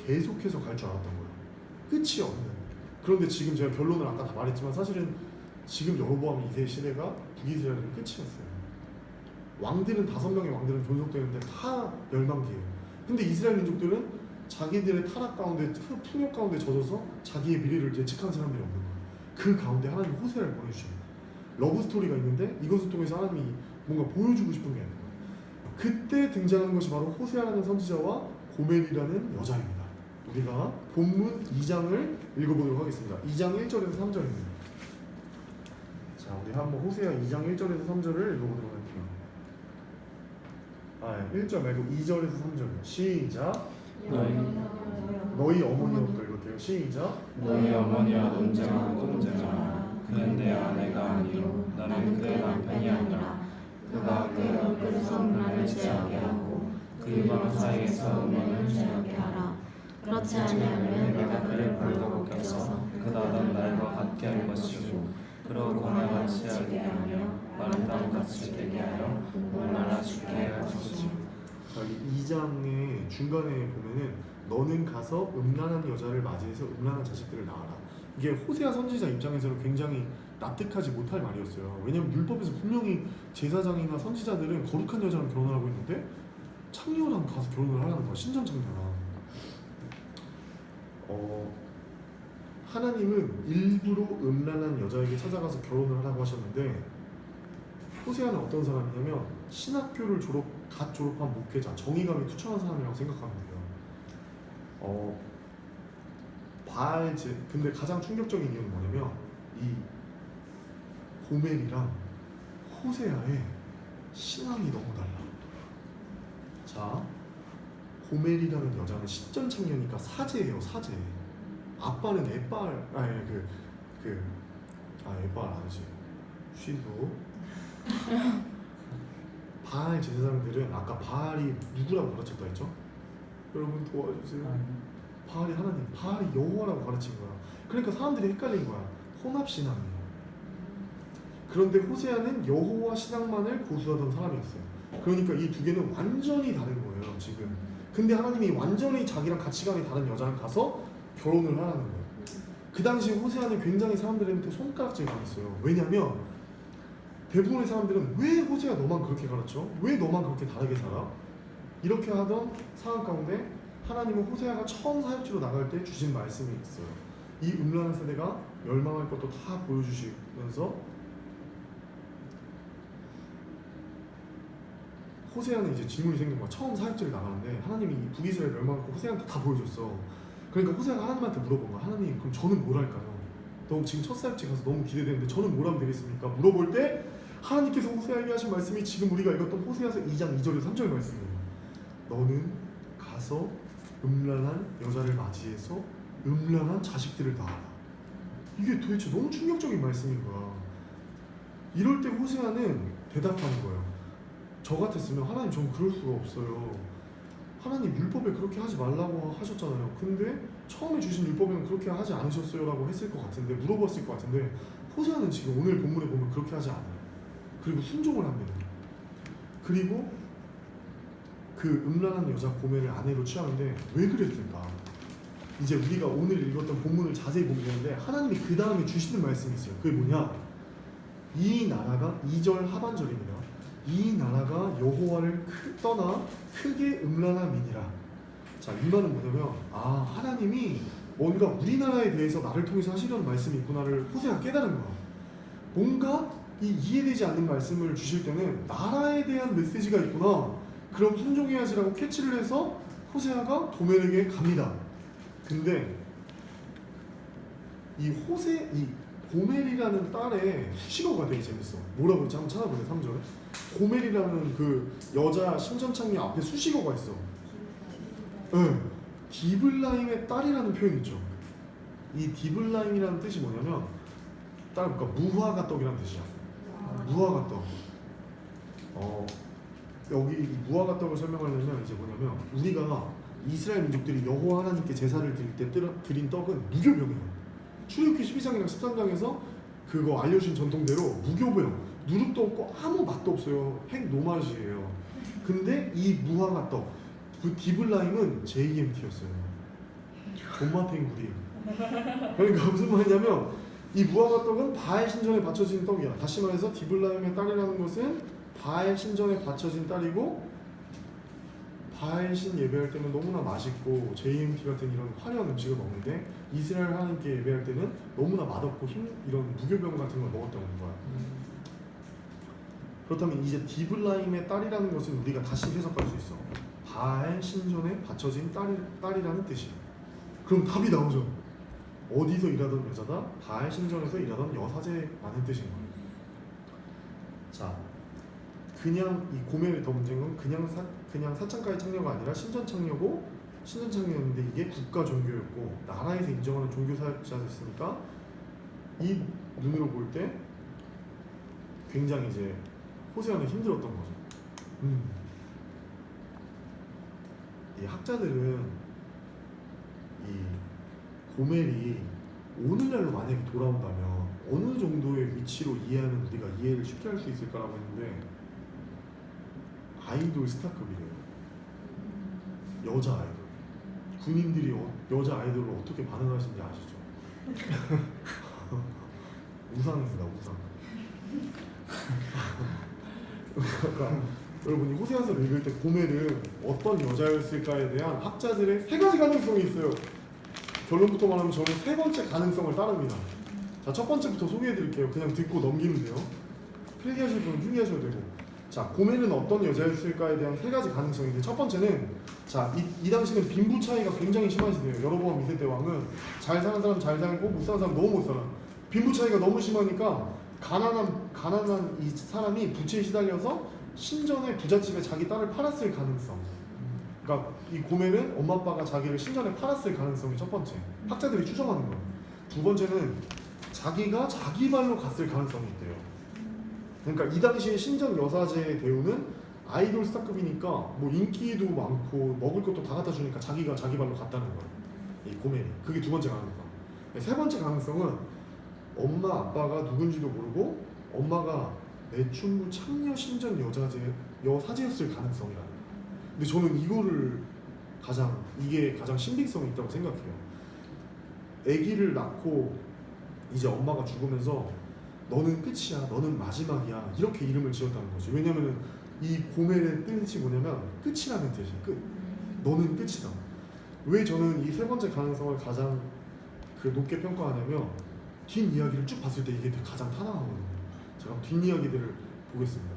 계속해서 갈 줄 알았던 거야. 끝이 없는. 그런데 지금 제가 결론을 아까 다 말했지만 사실은 지금 여로보암 2세 시대가 북이스라엘의 끝이었어요. 왕들은 5명의 왕들은 존속되는데 다 멸망기예요. 근데 이스라엘 민족들은 자기들의 타락 가운데 풍요 가운데 젖어서 자기의 미래를 예측하는 사람들이 없는 거예요. 그 가운데 하나님 호세아를 보내주십니다. 러브 스토리가 있는데 이것을 통해서 하나님이 뭔가 보여주고 싶은 게 있는 거예요. 그때 등장하는 것이 바로 호세아라는 선지자와 고멜이라는 여자입니다. 우리가 본문 2장을 읽어보도록 하겠습니다. 2장 1절에서 3절입니다. 자, 우리 한번 호세아 2장 1절에서 3절을 읽어보도록 할게요. 1절 말고 2절에서 3절 시작. 너희 어머니부터 읽을게요. 시작. 너희 어머니와 논쟁하라. 그는 내 아내가 아니요 나는 그의 남편이 아니라 그가 그의 얼굴에서 음란을 제하게 하고 그 이방 사이에서 음행을 제하게 하라. 그렇지 아니하면 내가 그를 벌거벗겨서 그 나던 날과 같게 할 것이고 그로 고나같이 하게 하며 마른 땅같이 되게 하여 목말라 죽게 할 것이고. 이 2장의 중간에 보면은 너는 가서 음란한 여자를 맞이해서 음란한 자식들을 낳아라. 이게 호세아 선지자 입장에서는 굉장히 납득하지 못할 말이었어요. 왜냐면 율법에서 분명히 제사장이나 선지자들은 거룩한 여자랑 결혼을 하고 있는데 창녀랑 가서 결혼을 하라는 거야. 신전창녀랑. 하나님은 일부러 음란한 여자에게 찾아가서 결혼을 하라고 하셨는데 호세아는 어떤 사람이냐면 신학교를 갓 졸업한 목회자, 정의감이 투철한 사람이라고 생각하면 돼요. 근데 가장 충격적인 이유는 뭐냐면 이 고멜이랑 호세아의 신앙이 너무 달라. 자, 고멜이라는 여자는 신전 창녀니까 사제예요, 사제. 아빠는 에빨, 에빨 아니지. 쉬소. 바알 제사장들은 아까 바알이 누구라고 가르쳤다 했죠? 여러분 도와주세요. 바알이 하나님, 바알이 여호와라고 가르친 거야. 그러니까 사람들이 헷갈린 거야. 혼합 신앙이에요. 그런데 호세아는 여호와 신앙만을 고수하던 사람이었어요. 그러니까 이 두 개는 완전히 다른 거예요, 지금. 근데 하나님이 완전히 자기랑 가치관이 다른 여자랑 가서 결혼을 하라는 거예요. 그 당시 호세아는 굉장히 사람들한테 손가락질 당했어요. 왜냐면 대부분의 사람들은 왜 호세아 너만 그렇게 가르쳐? 왜 너만 그렇게 다르게 살아? 이렇게 하던 상황 가운데 하나님은 호세아가 처음 사역지로 나갈 때 주신 말씀이 있어요. 이 음란한 세대가 멸망할 것도 다 보여주시면서 호세아는 이제 질문이 생긴 거야. 처음 사역지를 나가는데 하나님이 북이스라엘 멸망할 거 호세아한테 다 보여줬어. 그러니까 호세아가 하나님한테 물어본 거야. 하나님, 그럼 저는 뭘 할까요? 너무 지금 첫 사역지 가서 너무 기대되는데 저는 뭘 하면 되겠습니까? 물어볼 때 하나님께서 호세아에게 하신 말씀이 지금 우리가 읽었던 호세아서 2장 2절에서 3절 말씀이에요. 너는 가서 음란한 여자를 맞이해서 음란한 자식들을 낳아라. 이게 도대체 너무 충격적인 말씀인 거야. 이럴 때 호세아는 대답하는 거예요. 저 같았으면 하나님 전 그럴 수가 없어요. 하나님 율법에 그렇게 하지 말라고 하셨잖아요. 근데 처음에 주신 율법에는 그렇게 하지 않으셨어요 라고 했을 것 같은데, 물어봤을 것 같은데, 호세아는 지금 오늘 본문에 보면 그렇게 하지 않아요. 그리고 순종을 합니다. 그리고 그 음란한 여자 고멜을 아내로 취하는데 왜 그랬을까? 이제 우리가 오늘 읽었던 본문을 자세히 보면 되는데, 하나님이 그 다음에 주시는 말씀이 있어요. 그게 뭐냐? 이 나라가 2절 하반절입니다. 이 나라가 여호와를 떠나 크게 음란한 민이라. 자, 이 말은 뭐냐면, 하나님이 뭔가 우리나라에 대해서 나를 통해서 하시려는 말씀이 있구나를 호세아가 깨달은 거야. 뭔가 이해되지 않는 말씀을 주실 때는 나라에 대한 메시지가 있구나, 그럼 순종해야지라고 캐치를 해서 호세아가 고멜에게 갑니다. 근데 이 고멜이라는 딸의 수식어가 되게 재밌어. 뭐라고 했지? 한번 찾아보세요. 3절에 고멜이라는 그 여자 신전창녀 앞에 수식어가 있어. 네. 디블라임의 딸이라는 표현이 있죠. 이 디블라임이라는 뜻이 뭐냐면, 그러니까 무화과 떡이라는 뜻이야. 무화과 떡. 여기 이 무화과 떡을 설명하려면 이제 뭐냐면, 우리가 이스라엘 민족들이 여호와 하나님께 제사를 드릴 때 드린 떡은 무교병이에요. 출애굽기 12장이랑 13장에서 그거 알려준 전통대로 무교병, 누룩도 없고 아무 맛도 없어요. 핵 노맛이에요. 근데 이 무화과 떡, 그 디블라임은 JMT였어요. 존맛탱구리. 그러니까 무슨 말이냐면, 이 무화과 떡은 바알 신전에 바쳐진 떡이야. 다시 말해서 디블라임의 딸이라는 것은 바알 신전에 바쳐진 딸이고, 바알 신 예배할 때는 너무나 맛있고 JMT 같은 이런 화려한 음식을 먹는데, 이스라엘 하나님께 예배할 때는 너무나 맛없고 이런 무교병 같은 걸 먹었다는 거야. 그렇다면 이제 디블라임의 딸이라는 것은 우리가 다시 해석할 수 있어. 바알 신전에 바쳐진 딸이라는 뜻이야. 그럼 답이 나오죠. 어디서 일하던 여자다? 바알 신전에서 일하던 여사제라는 뜻인 거예요. 자, 그냥 이 고멜이 더 문제인 건 그냥 사창가의 창녀가 아니라 신전 창녀였는데 이게 국가 종교였고 나라에서 인정하는 종교 사역자였으니까 이 눈으로 볼 때 굉장히 이제 호세아는 힘들었던 거죠. 이 학자들은 이 고멜이 오늘날로 만약에 돌아온다면 어느 정도의 위치로 이해하면 우리가 이해를 쉽게 할 수 있을까라고 했는데, 아이돌 스타급이래요. 여자 아이돌. 군인들이 여자 아이돌을 어떻게 반응하시는지 아시죠? 우상입니다, 우상. 그러니까 여러분이 호세아서를 읽을 때 고멜은 어떤 여자였을까에 대한 학자들의 세 가지 가능성이 있어요. 결론부터 말하면 저는 세 번째 가능성을 따릅니다. 자, 첫 번째부터 소개해드릴게요. 그냥 듣고 넘기면 돼요. 필기하실 분은 필기하셔도 되고. 자, 고멜은 어떤 여자였을까에 대한 세 가지 가능성인데, 첫 번째는, 자, 이 당시는 빈부 차이가 굉장히 심하시대요. 여로보암 2세 때 왕은 잘 사는 사람 잘 살고 못 사는 사람 너무 못 살아. 빈부 차이가 너무 심하니까 가난한 이 사람이 부채에 시달려서 신전의 부잣집에 자기 딸을 팔았을 가능성. 그러니까 이 고멜은 엄마 아빠가 자기를 신전에 팔았을 가능성이 첫 번째. 학자들이 추정하는 거예요. 두 번째는 자기가 자기 발로 갔을 가능성이 있대요. 그러니까 이 당시에 신전 여사제의 대우는 아이돌 스타급이니까 뭐 인기도 많고 먹을 것도 다 갖다 주니까 자기가 자기 발로 갔다는 거예요. 이 고멜이. 그게 두 번째 가능성. 세 번째 가능성은 엄마 아빠가 누군지도 모르고 엄마가 매춘부 창녀 신전 여사제였을 가능성이라는 거예요. 근데 저는 이게 가장 신빙성이 있다고 생각해요. 아기를 낳고 이제 엄마가 죽으면서 너는 끝이야, 너는 마지막이야, 이렇게 이름을 지었다는 거지. 왜냐면은 이 고멜의 뜻이 뭐냐면 끝이라는 뜻이야. 끝. 너는 끝이다. 왜 저는 이 세 번째 가능성을 가장 높게 평가하냐면, 뒷이야기를 쭉 봤을 때 이게 가장 타당하거든요. 제가 뒷이야기들을 보겠습니다.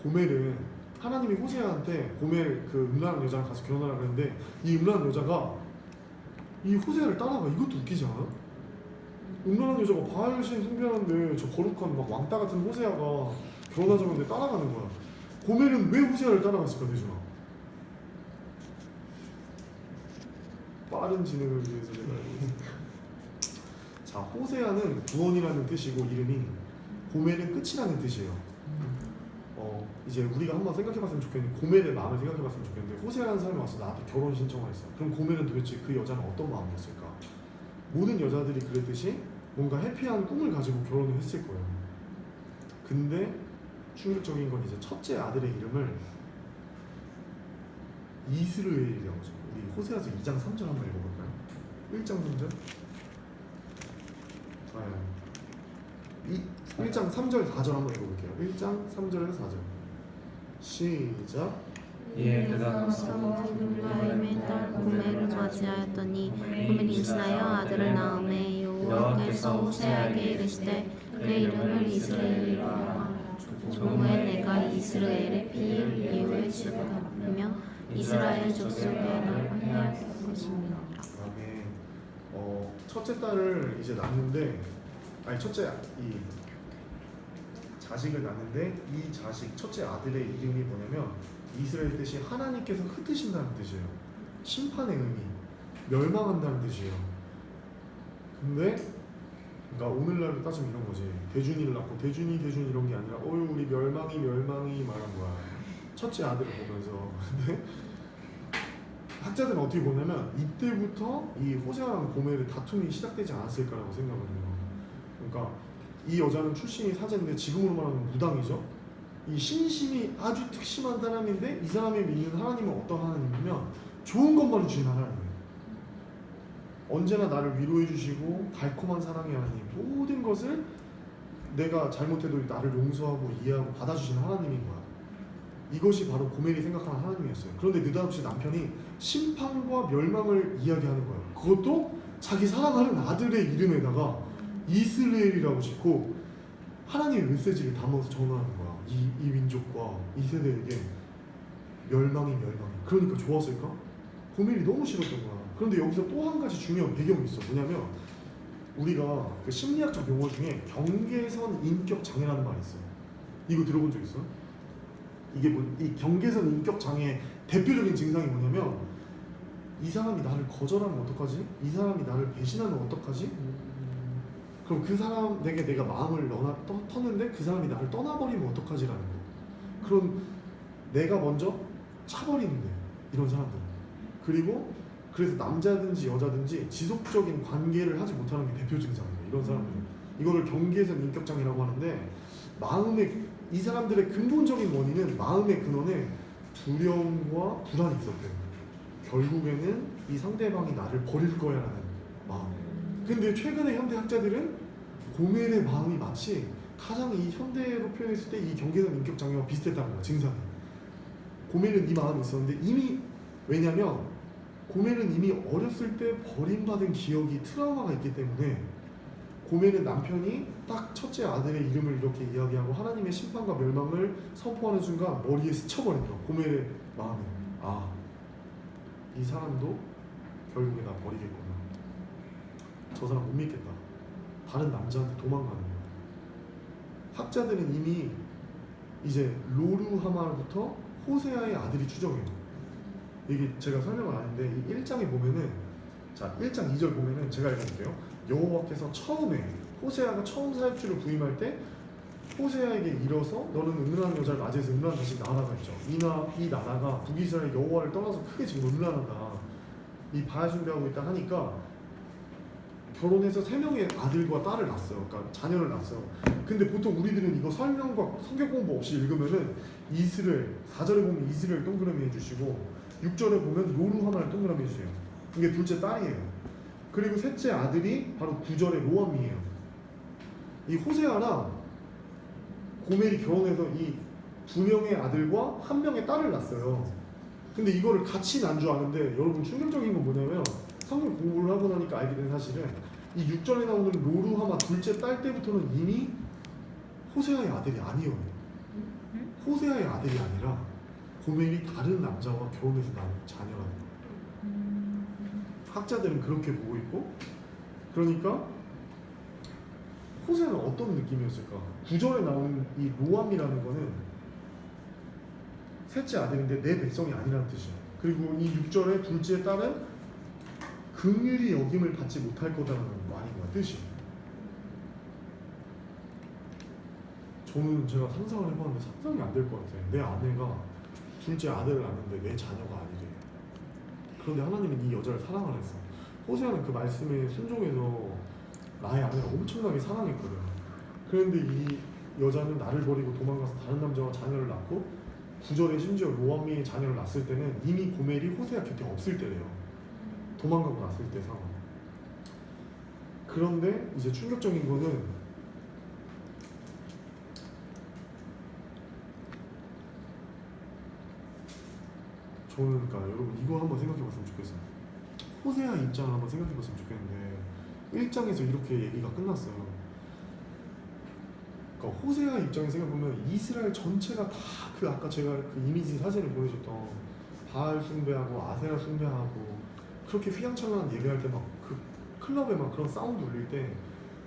고멜은 하나님이 호세아한테 고멜 그 음란한 여자랑 가서 결혼하라 그랬는데, 이 음란한 여자가 이 호세아를 따라가. 이것도 웃기지 않아? 음란한 여자가 바알신 숭배하는데 저 거룩한 막 왕따 같은 호세아가 결혼하자고 했는데 따라가는 거야. 고멜은 왜 호세아를 따라갔을까, 대준아? 빠른 진행을 위해서 제가 알고 있습니다. 자, 호세아는 구원이라는 뜻이고 이름이, 고멜은 끝이라는 뜻이에요. 이제 우리가 한번 생각해봤으면 좋겠는데 고멜의 마음을 생각해봤으면 좋겠는데 호세아라는 사람이 와서 나한테 결혼 신청을 했어. 그럼 고멜은 도대체 그 여자는 어떤 마음이었을까? 모든 여자들이 그랬듯이 뭔가 해피한 꿈을 가지고 결혼을 했을 거예요. 근데 충격적인 건 이제 첫째 아들의 이름을 이스르엘이라고 하죠. 우리 호세아서 2장 3절 한번 읽어볼까요? 1장 3절? 1장 3절 4절 한번 읽어볼게요. 1장 3절에서 4절 시작. 이에 그 다음서 블레헴의 딸 고멜을 맞이하였더니 고멜이 임신하여 아들을 낳음에 여호와께서 호세아에게 이르시되 그의 이름을 이스라엘이라 하라. 종후에 내가 이스라엘의 피를 이후에 지급하며 이스라엘 족속에 널 회하게 할 것입니다. 그다음에 첫째 딸을 이제 낳는데 첫째 이 자식을 낳는데 이 자식 첫째 아들의 이름이 뭐냐면 이스라엘 뜻이 하나님께서 흩으신다는 뜻이에요. 심판의 의미, 멸망한다는 뜻이에요. 근데 그러니까 오늘날로 따지면 이런 거지. 대준이를 낳고 대준이 이런 게 아니라 우리 멸망이 말한 거야. 첫째 아들을 보면서. 근데 학자들은 어떻게 보냐면 이때부터 이 호세아랑 고멜의 다툼이 시작되지 않았을까라고 생각을 해요. 그러니까 이 여자는 출신이 사제인데 지금으로 말하면 무당이죠. 이 신심이 아주 특심한 사람인데 이 사람이 믿는 하나님은 어떤 하나님이면 좋은 것만 주시는 하나님이에요. 언제나 나를 위로해 주시고 달콤한 사랑의 하나님, 모든 것을 내가 잘못해도 나를 용서하고 이해하고 받아주시는 하나님인 거야. 이것이 바로 고멜이 생각하는 하나님이었어요. 그런데 느닷없이 남편이 심판과 멸망을 이야기하는 거예요. 그것도 자기 사랑하는 아들의 이름에다가 이스라엘이라고 짓고 하나님의 메시지를 담아서 전하는 거야. 이 민족과 이 세대에게 멸망이. 그러니까 좋았을까? 고멜이 너무 싫었던 거야. 그런데 여기서 또 한 가지 중요한 배경이 있어. 뭐냐면 우리가 그 심리학적 용어 중에 경계선 인격 장애라는 말이 있어요. 이거 들어본 적 있어요? 이 경계선 인격 장애의 대표적인 증상이 뭐냐면 이 사람이 나를 거절하면 어떡하지? 이 사람이 나를 배신하면 어떡하지? 그럼 그 사람에게 내가 마음을 텄는데 그 사람이 나를 떠나버리면 어떡하지라는 거. 그런 내가 먼저 차버리는데 이런 사람들은. 그리고 그래서 남자든지 여자든지 지속적인 관계를 하지 못하는 게 대표 증상이에요. 이런 사람들은. 이거를 경계선 인격장애라고 하는데 이 사람들의 근본적인 원인은 마음의 근원에 두려움과 불안이 있었대요. 결국에는 이 상대방이 나를 버릴 거야라는 마음. 근데 최근의 현대 학자들은 고멜의 마음이 마치 가장 이 현대로 표현했을 때 이 경계선 인격 장애와 비슷했다는 거야. 증상이. 고멜은 이 마음이 있었는데 왜냐면 고멜은 이미 어렸을 때 버림받은 기억이 트라우마가 있기 때문에 고멜은 남편이 딱 첫째 아들의 이름을 이렇게 이야기하고 하나님의 심판과 멸망을 선포하는 순간 머리에 스쳐버린 거야. 고멜의 마음에. 이 사람도 결국에 나 버리겠구나. 저 사람 못 믿겠다. 다른 남자한테 도망가는 거야. 학자들은 이미 이제 로루하마부터 호세아의 아들이 추정해요. 이게 제가 설명을 안 했는데 이 1장에 보면은 1장 2절 보면은 제가 읽어볼게요. 여호와께서 처음에 호세아가 처음 사역주를 부임할 때 호세아에게 이뤄서 너는 음란한 여자를 맞이해서 음란한 자식 낳아라가 있죠. 이 나라가 북이스라엘 여호와를 떠나서 크게 지금 음란하다. 이 바야 숭배하고 있다 하니까 결혼해서 3명의 아들과 딸을 낳았어요. 그러니까 자녀를 낳았어요. 근데 보통 우리들은 이거 설명과 성경 공부 없이 읽으면은 이스라엘, 4절에 보면 이스라엘 동그라미 해주시고 6절에 보면 로루하마를 동그라미 해주세요. 이게 둘째 딸이에요. 그리고 셋째 아들이 바로 9절에 로암이에요. 이 호세아랑 고멜이 결혼해서 이 2명의 아들과 1명의 딸을 낳았어요. 근데 이거를 같이 난 줄 아는데 여러분 충격적인 건 뭐냐면 성경 공부를 하고 나니까 알게 된 사실은 이 6절에 나오는 로루하마 둘째 딸 때부터는 이미 호세아의 아들이 아니에요. 호세아의 아들이 아니라 고멜이 다른 남자와 결혼해서 낳은 자녀라는 거예요. 학자들은 그렇게 보고 있고, 그러니까 호세아는 어떤 느낌이었을까? 9절에 나오는 이 로암이라는 거는 셋째 아들인데 내 백성이 아니라는 뜻이에요. 그리고 이 6절에 둘째 딸은 긍휼히 여김을 받지 못할 거다라는 말인 거야, 뜻이. 저는 제가 상상을 해봤는데 상상이 안 될 것 같아요. 내 아내가 둘째 아들을 낳는데 내 자녀가 아니래. 그런데 하나님은 이 여자를 사랑을 했어. 호세아는 그 말씀에 순종해서 나의 아내를 엄청나게 사랑했거든. 그런데 이 여자는 나를 버리고 도망가서 다른 남자와 자녀를 낳고 9절에 심지어 로암미의 자녀를 낳았을 때는 이미 고멜이 호세아 곁에 없을 때래요. 도망가고 났을 때 상황. 그런데 이제 충격적인 거는 저는 그러니까 여러분 이거 한번 생각해봤으면 좋겠어요. 호세아 입장을 한번 생각해봤으면 좋겠는데 1장에서 이렇게 얘기가 끝났어요. 그러니까 호세아 입장에 생각해보면 이스라엘 전체가 다 그 아까 제가 그 이미지 사진을 보내줬던 바알 숭배하고 아세라 숭배하고 그렇게 휘황찬란한 예배할 때 막 그 클럽에 막 그런 사운드 울릴 때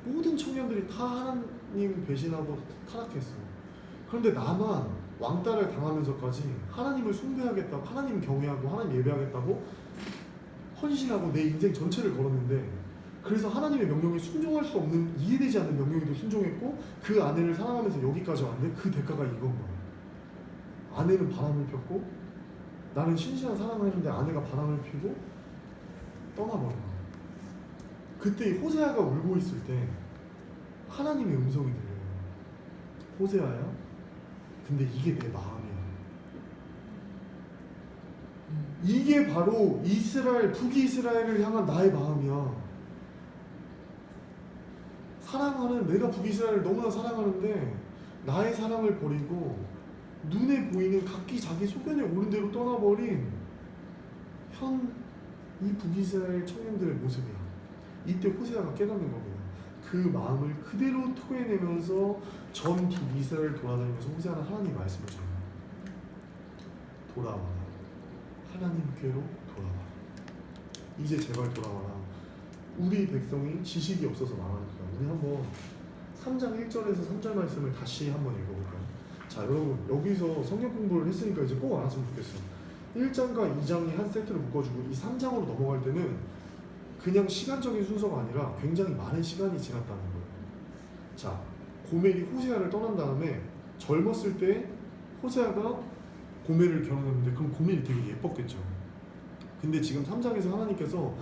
모든 청년들이 다 하나님 배신하고 타락했어. 그런데 나만 왕따를 당하면서까지 하나님을 숭배하겠다고, 하나님 경외하고 하나님 예배하겠다고 헌신하고 내 인생 전체를 걸었는데, 그래서 하나님의 명령에 순종할 수 없는, 이해되지 않는 명령에도 순종했고 그 아내를 사랑하면서 여기까지 왔는데 그 대가가 이건 거야. 아내는 바람을 폈고 나는 신실한 사랑을 했는데 아내가 바람을 피고 떠나버려. 그때 호세아가 울고 있을 때 하나님의 음성이 들려요. 호세아야, 근데 이게 내 마음이야. 이게 바로 이스라엘, 북이스라엘을 향한 나의 마음이야. 사랑하는, 내가 북이스라엘을 너무나 사랑하는데 나의 사랑을 버리고 눈에 보이는 각기 자기 소견에 오른 대로 떠나버린 이 북이스라엘 청년들의 모습이야. 이때 호세아가 깨닫는 겁니다. 그 마음을 그대로 토해내면서 전 북이스라엘 돌아다니면서 호세아는 하나님 말씀을 전해요. 돌아와라. 하나님께로 돌아와라. 이제 제발 돌아와라. 우리 백성이 지식이 없어서 망하는 거야. 우리 한번 3장 1절에서 3절 말씀을 다시 한번 읽어볼까요? 자, 여러분 여기서 성경 공부를 했으니까 이제 꼭 알았으면 좋겠어요. 1장과 2장이 한 세트로 묶어주고 이 3장으로 넘어갈 때는 그냥 시간적인 순서가 아니라 굉장히 많은 시간이 지났다는 거예요. 자, 고멜이 호세아를 떠난 다음에 젊었을 때 호세아가 고멜을 결혼했는데 그럼 고멜이 되게 예뻤겠죠. 근데 지금 3장에서 하나님께서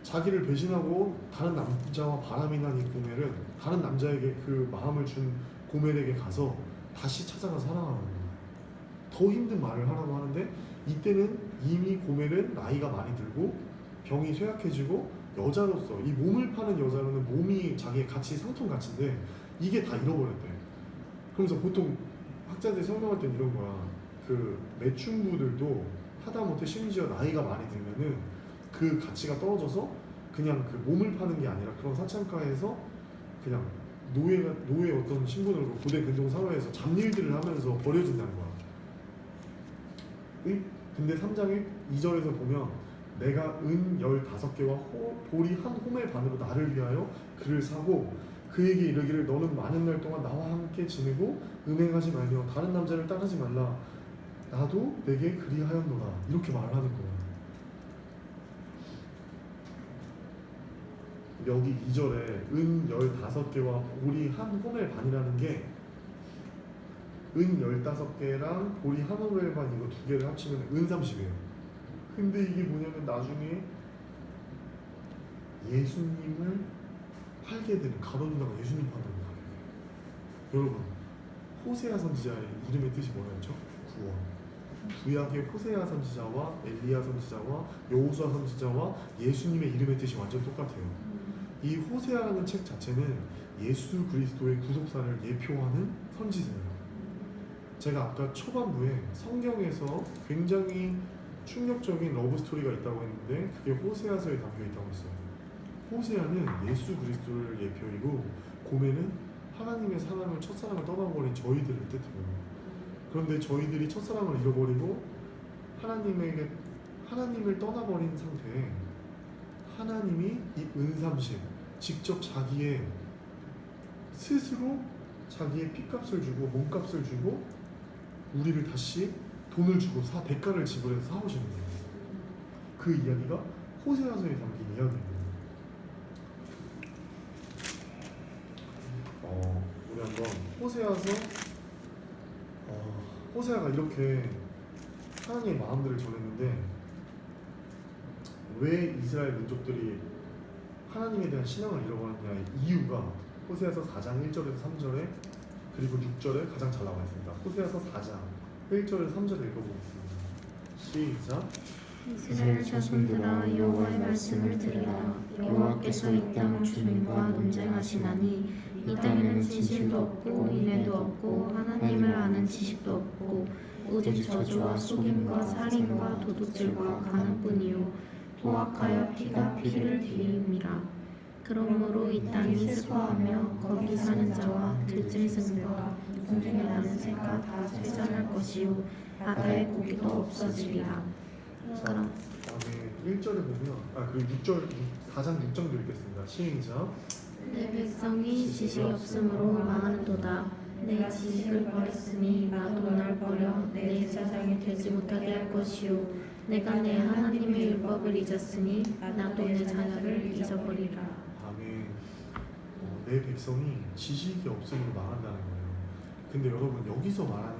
자기를 배신하고 다른 남자와 바람이 난 이 고멜은 다른 남자에게 그 마음을 준 고멜에게 가서 다시 찾아가서 사랑하는 거예요. 더 힘든 말을 하라고 하는데 이때는 이미 고멜은 나이가 많이 들고 병이 쇠약해지고 여자로서 이 몸을 파는 여자로는 몸이 자기의 가치, 상품 가치인데 이게 다 잃어버렸대. 그러면서 보통 학자들이 설명할 땐 이런 거야. 그 매춘부들도 하다못해 심지어 나이가 많이 들면은 그 가치가 떨어져서 그냥 그 몸을 파는 게 아니라 그런 사창가에서 그냥 노예 어떤 신분으로 고대 근동 사회에서 잡일들을 하면서 버려진다는 거야. 근데 3장 2절에서 보면 내가 은 15개와 보리 한 호멜 반으로 나를 위하여 그를 사고 그에게 이르기를 너는 많은 날 동안 나와 함께 지내고 음행하지 말며 다른 남자를 따르지 말라. 나도 내게 그리하였노라. 이렇게 말을 하는 거야. 여기 2절에 은 15개와 보리 한 호멜 반이라는 게 은 15개랑 보리 한 호멜 반 이거 두 개를 합치면 은 30이에요. 근데 이게 뭐냐면 나중에 예수님을 팔게 되는, 가론 누나가 예수님 팔게 돼요. 여러분, 호세아 선지자의 이름의 뜻이 뭐였죠? 구원. 구약의 호세아 선지자와 엘리야 선지자와 여호수아 선지자와 예수님의 이름의 뜻이 완전 똑같아요. 이 호세아라는 책 자체는 예수 그리스도의 구속사를 예표하는 선지서예요. 제가 아까 초반부에 성경에서 굉장히 충격적인 러브 스토리가 있다고 했는데 그게 호세아서에 담겨 있다고 했어요. 호세아는 예수 그리스도를 예표이고 고멜은 하나님의 사랑을, 첫사랑을 떠나버린 저희들을 뜻해요. 그런데 저희들이 첫사랑을 잃어버리고 하나님을 떠나버린 상태에 하나님이 이 은삼십, 직접 자기의 스스로 자기의 피값을 주고 몸값을 주고 우리를 다시 돈을 주고 대가를 지불해서 사오시는 거예요. 그 이야기가 호세아서에 담긴 이야기입니다. 우리 한번 호세아서 호세아가 이렇게 하나님의 마음들을 전했는데 왜 이스라엘 민족들이 하나님에 대한 신앙을 잃어버렸냐의 이유가 호세아서 4장 1절에서 3절에 그리고 6절에 가장 잘 나와 있습니다. 호세아서 4장 1절에서 3절 읽어보겠습니다. 시작. 이스라엘 자손들아 여호와의 말씀을 들으라. 여호와께서 이 땅 주민과 논쟁하시나니 이 땅에는 진실도 없고 인애도 없고 하나님을 아는 지식도 없고 오직 저주와 속임과 살인과 도둑질과 간음뿐이요 도학하여 피가 피를 뒤임이라. 그러므로 이 땅이 슬퍼하며 거기 사는 자와 들짐승과 공중에 나는 새가 다 쇠잔할 것이요 바다의 고기도 없어지리라. 그럼 다음에 1절에 보면 그 6절 4장 6절도 읽겠습니다. 시작. 내 백성이 지식이 없으므로 망하는도다. 내가 지식을 버렸으니 나도 널 버려 내 제사장이 되지 못하게 할 것이요 내가 내 하나님의 율법을 잊었으니 나도 내 자녀를 잊어버리라. 아멘. 내 백성이 지식이 없으므로 망한다는 거예요. 근데 여러분 여기서 말하는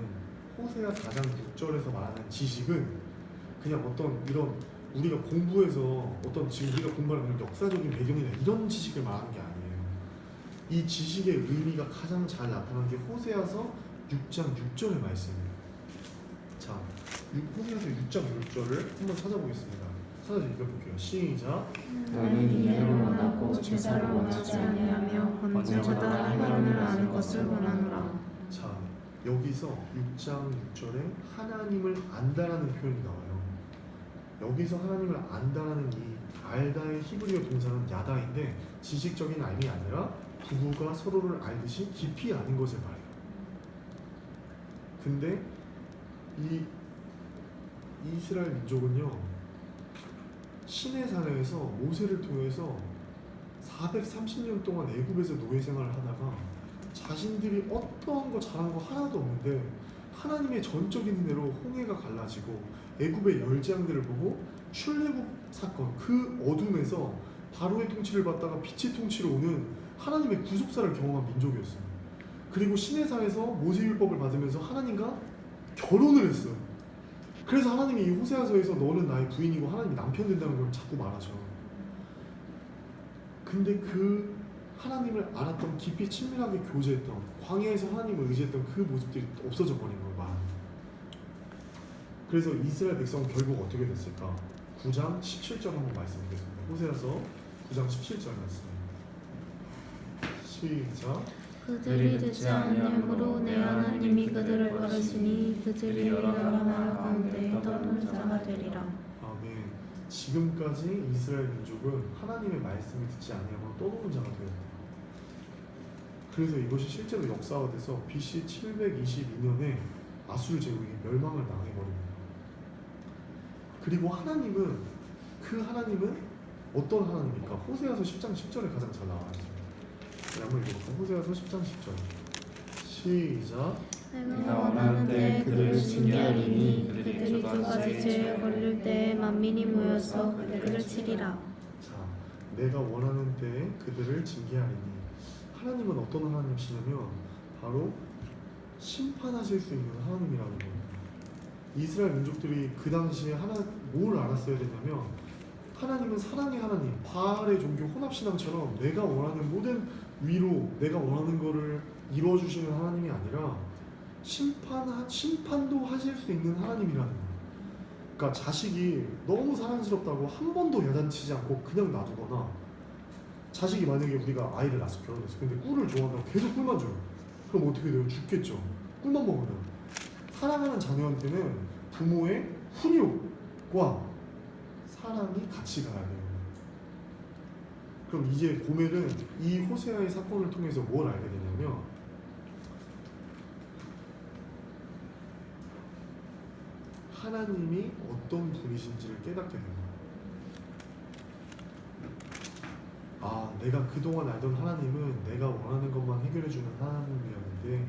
호세아 4장 6절에서 말하는 지식은 그냥 어떤 이런 우리가 공부해서 어떤 지금 우리가 공부하는 그런 역사적인 배경이나 이런 지식을 말하는 게 아니에요. 이 지식의 의미가 가장 잘 나타난 게 호세아서 6장 6절의 말씀이에요. 자, 호세아서 6장 6절을 한번 찾아보겠습니다. 찾아서 읽어볼게요. 시작. 나는 인애를 원하고 제사를 원하지 아니하며 범죄자다 하나님을 아는 것을 원하노라. 자, 여기서 6장 6절에 하나님을 안다라는 표현이 나와요. 여기서 하나님을 안다라는 이 알다의 히브리어 동사는 야다인데 지식적인 알이 아니라 부부가 서로를 알듯이 깊이 아는 것을 말해요. 근데 이 이스라엘 민족은요 시내산에서 모세를 통해서 430년 동안 애굽에서 노예 생활을 하다가 자신들이 어떠한 거 잘한 거 하나도 없는데 하나님의 전적인 은혜로 홍해가 갈라지고 애굽의 열재앙들을 보고 출애굽 사건 그 어둠에서 바로의 통치를 받다가 빛의 통치로 오는 하나님의 구속사를 경험한 민족이었어요. 그리고 시내산에서 모세율법을 받으면서 하나님과 결혼을 했어요. 그래서 하나님이 이 호세아서에서 너는 나의 부인이고 하나님이 남편 된다는 걸 자꾸 말하죠. 근데 그 하나님을 알았던 깊이 친밀하게 교제했던 광야에서 하나님을 의지했던 그 모습들이 없어져 버린 걸 말합니다. 그래서 이스라엘 백성은 결국 어떻게 됐을까? 9장 17절 한번 말씀드리겠습니다. 호세아서 9장 17절 말씀. 시작. 그들이 듣지 아니하므로 내 하나님이 그들을 버리시니 그들이 여러 나라 가운데 떠도는 자가 되리라. 아멘. 지금까지 이스라엘 민족은 하나님의 말씀을 듣지 아니하고 떠도는 자가 되었다. 그래서 이것이 실제로 역사화돼서 BC 722년에 아수르 제국이 멸망을 당해버립니다. 그리고 하나님은 어떤 하나님입니까? 호세아서 10장 10절에 가장 잘 나와 있습니다. 한번 읽어볼까요? 호세아서 10장 10절 시작. 내가 원하는 때 그들을 징계하리니 그들이 두 가지 죄에 걸릴 때에 만민이 모여서 그들을 치리라. 자, 내가 원하는 때에 그들을 징계하리니 하나님은 어떤 하나님이시냐면 바로 심판하실 수 있는 하나님이라는 겁니다. 이스라엘 민족들이 그 당시에 뭘 알았어야 되냐면 하나님은 사랑의 하나님, 바알의 종교 혼합신앙처럼 내가 원하는 모든 위로 내가 원하는 거를 이루어주시는 하나님이 아니라 심판도 하실 수 있는 하나님이라는 거예요. 그러니까 자식이 너무 사랑스럽다고 한 번도 야단치지 않고 그냥 놔두거나 자식이 만약에 우리가 아이를 낳아서 결혼했어. 근데 꿀을 좋아한다고 계속 꿀만 줘요. 그럼 어떻게 돼요? 죽겠죠. 꿀만 먹으면. 사랑하는 자녀한테는 부모의 훈육과 사랑이 같이 가야 돼요. 그럼 이제 고멜은 이 호세아의 사건을 통해서 뭘 알게 되냐면 하나님이 어떤 분이신지를 깨닫게 됩니다. 아, 내가 그동안 알던 하나님은 내가 원하는 것만 해결해주는 하나님이었는데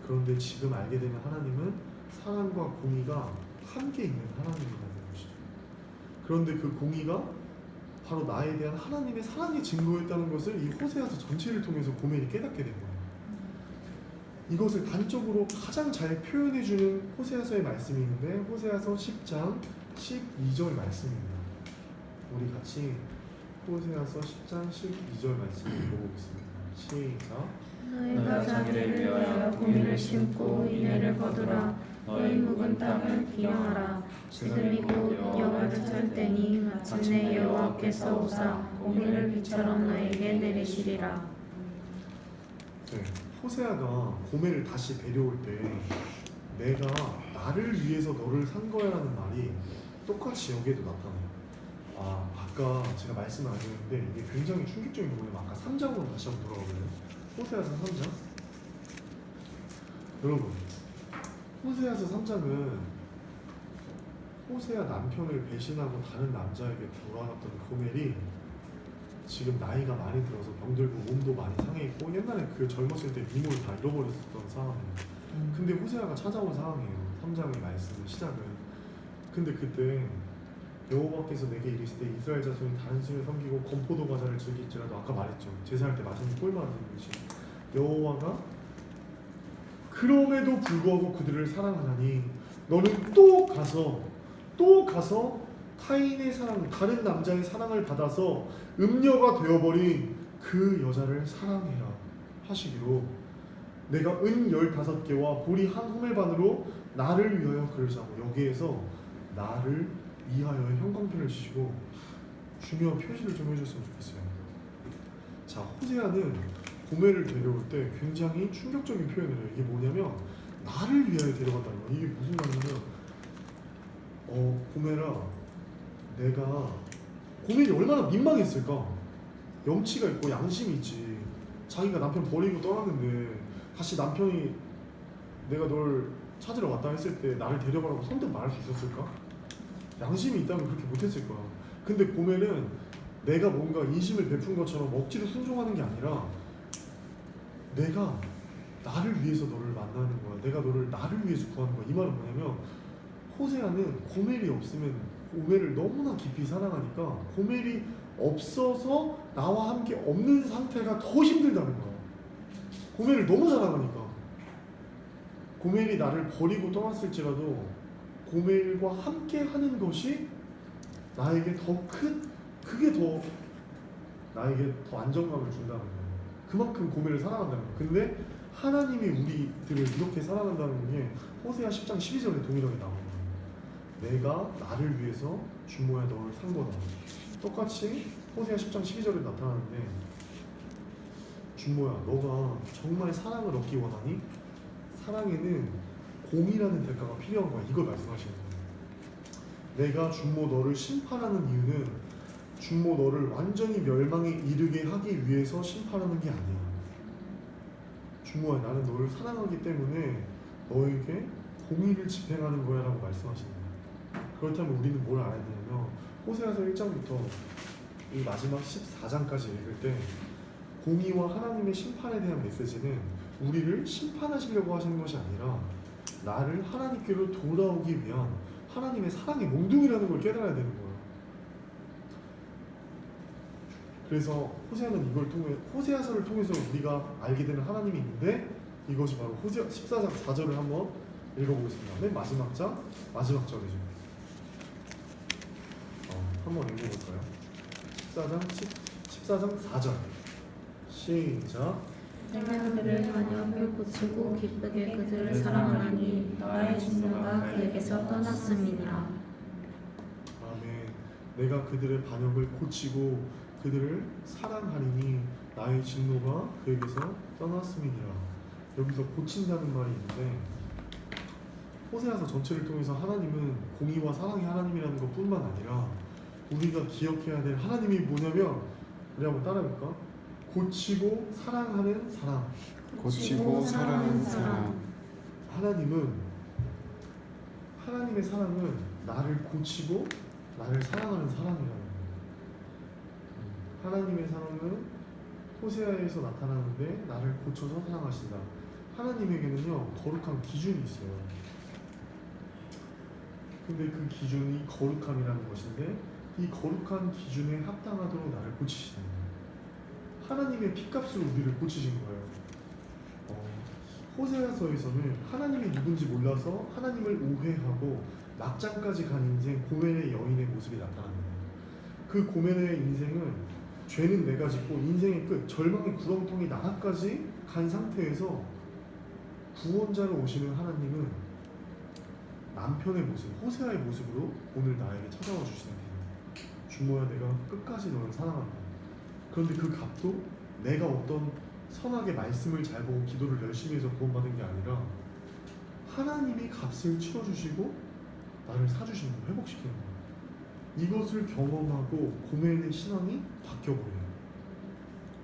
그런데 지금 알게 되는 하나님은 사랑과 공의가 함께 있는 하나님이라는 것이죠. 그런데 그 공의가 바로 나에 대한 하나님의 사랑의 증거였다는 것을 이 호세아서 전체를 통해서 고멜이 깨닫게 된 거예요. 이것을 단적으로 가장 잘 표현해주는 호세아서의 말씀이 있는데 호세아서 10장 12절 말씀입니다. 우리 같이 호세아서 10장 12절 말씀 읽어보겠습니다. 시작. 너희가 자기를 위하여 공의를 심고 인애를 거두라. 너희 묵은 땅을 기영하라. 지금이고 여호와를 찾을 때니 마침내 여호와께서 오사 공의를 비처럼 너에게 내리시리라. 네, 호세아가 고멜을 다시 데려올 때 내가 나를 위해서 너를 산 거야라는 말이 똑같이 여기에도 나타나요. 아까 제가 말씀을 안 드렸는데 이게 굉장히 충격적인 부분이 아까 3장으로 다시 한번 돌아가거든요. 호세아서 3장. 여러분, 호세아서 3장은 호세아 남편을 배신하고 다른 남자에게 돌아갔던 고멜이 지금 나이가 많이 들어서 병들고 몸도 많이 상해 있고 옛날에 그 젊었을 때 미모를 다 잃어버렸었던 상황이에요. 근데 호세아가 찾아온 상황이에요. 3장의 말씀 시작은. 근데 그때 여호와께서 내게 이르시되 이스라엘 자손이 다른 신을 섬기고 건포도 과자를 즐길지라도 아까 말했죠. 제사할 때 맛있는 꿀 맞는 것이 여호와가 그럼에도 불구하고 그들을 사랑하나니 너는 또 가서 타인의 사랑, 다른 남자의 사랑을 받아서 음녀가 되어버린 그 여자를 사랑해라 하시기로 내가 은 15개와 보리 한 호멜반으로 나를 위하여 그를 사고 여기에서 나를 위하여 형광펜을 주시고 중요한 표시를 좀 해줬으면 좋겠어요. 자, 호세아는 고멜을 데려올 때 굉장히 충격적인 표현을 해요. 이게 뭐냐면 나를 위하여 데려간다는 거예요. 이게 무슨 말이냐면 고멜아, 내가 고멜이 얼마나 민망했을까? 염치가 있고 양심이 있지. 자기가 남편 버리고 떠났는데 다시 남편이 내가 널 찾으러 왔다 했을 때 나를 데려가라고 선뜻 말할 수 있었을까? 양심이 있다면 그렇게 못했을 거야. 근데 고멜은 내가 뭔가 인심을 베푼 것처럼 억지로 순종하는 게 아니라 내가 나를 위해서 너를 만나는 거야. 내가 나를 위해서 구하는 거야. 이 말은 뭐냐면 호세아는 고멜이 없으면 고멜을 너무나 깊이 사랑하니까 고멜이 없어서 나와 함께 없는 상태가 더 힘들다는 거야. 고멜을 너무 사랑하니까. 고멜이 나를 버리고 떠났을지라도 고멜과 함께 하는 것이 나에게 그게 더 나에게 더 안정감을 준다는 거예요. 그만큼 고멜을 사랑한다는 거예요. 근데 하나님이 우리들을 이렇게 사랑한다는 게 호세아 10장 12절에 동일하게 나옵니다. 내가 나를 위해서 주모야 너를 산 거다. 똑같이 호세아 10장 12절에 나타나는데 주모야 너가 정말 사랑을 얻기 원하니? 사랑에는 공의라는 대가가 필요한 거야. 이걸 말씀하시는 거예요. 내가 주모 너를 심판하는 이유는 주모 너를 완전히 멸망에 이르게 하기 위해서 심판하는 게 아니야. 주모야 나는 너를 사랑하기 때문에 너에게 공의를 집행하는 거야 라고 말씀하시는 거예요. 그렇다면 우리는 뭘 알아야 되냐면 호세아서 1장부터 이 마지막 14장까지 읽을 때 공의와 하나님의 심판에 대한 메시지는 우리를 심판하시려고 하시는 것이 아니라 나를 하나님께로 돌아오기 위한 하나님의 사랑의 몽둥이라는 걸 깨달아야 되는 거예요. 그래서 호세아는 이걸 통해 호세아서를 통해서 우리가 알게 되는 하나님이 있는데 이것이 바로 호세아 14장 4절을 한번 읽어보겠습니다. 맨 마지막 절이죠. 한번 읽어볼까요? 14장 4절 시작. 내가 그들을 반역을 고치고 기쁘게 그들을 사랑하나니 나의 진노가 그에게서 떠났음이니라. 아멘. 내가 그들의 반역을 고치고 그들을 사랑하리니 나의 진노가 그에게서 떠났음이니라. 여기서 고친다는 말이 있는데 호세아서 전체를 통해서 하나님은 공의와 사랑의 하나님이라는 것뿐만 아니라 우리가 기억해야 될 하나님이 뭐냐면 우리 한번 따라해볼까? 고치고 사랑하는 사랑. 고치고 사랑하는 사랑. 하나님의 사랑은 나를 고치고 나를 사랑하는 사랑이라는 거예요. 하나님의 사랑은 호세아에서 나타나는데 나를 고쳐서 사랑하신다. 하나님에게는요 거룩한 기준이 있어요. 근데 그 기준이 거룩함이라는 것인데 이 거룩한 기준에 합당하도록 나를 고치시는 거예요. 하나님의 피값으로 우리를 고치신 거예요. 호세아서에서는 하나님이 누군지 몰라서 하나님을 오해하고 낙장까지 간 인생 고멜의 여인의 모습이 나타납니다. 그 고멜의 인생은 죄는 내가 짓고 인생의 끝, 절망의 구렁텅이 나가까지 간 상태에서 구원자로 오시는 하나님은 남편의 모습, 호세아의 모습으로 오늘 나에게 찾아와 주시는 거예요. 주모야, 내가 끝까지 너를 사랑한다. 그런데 그 값도 내가 어떤 선하게 말씀을 잘 보고 기도를 열심히 해서 구원받은 게 아니라 하나님이 값을 치러주시고 나를 사주시는 거예요. 회복시키는 거예요. 이것을 경험하고 고멜의 신앙이 바뀌어버려요.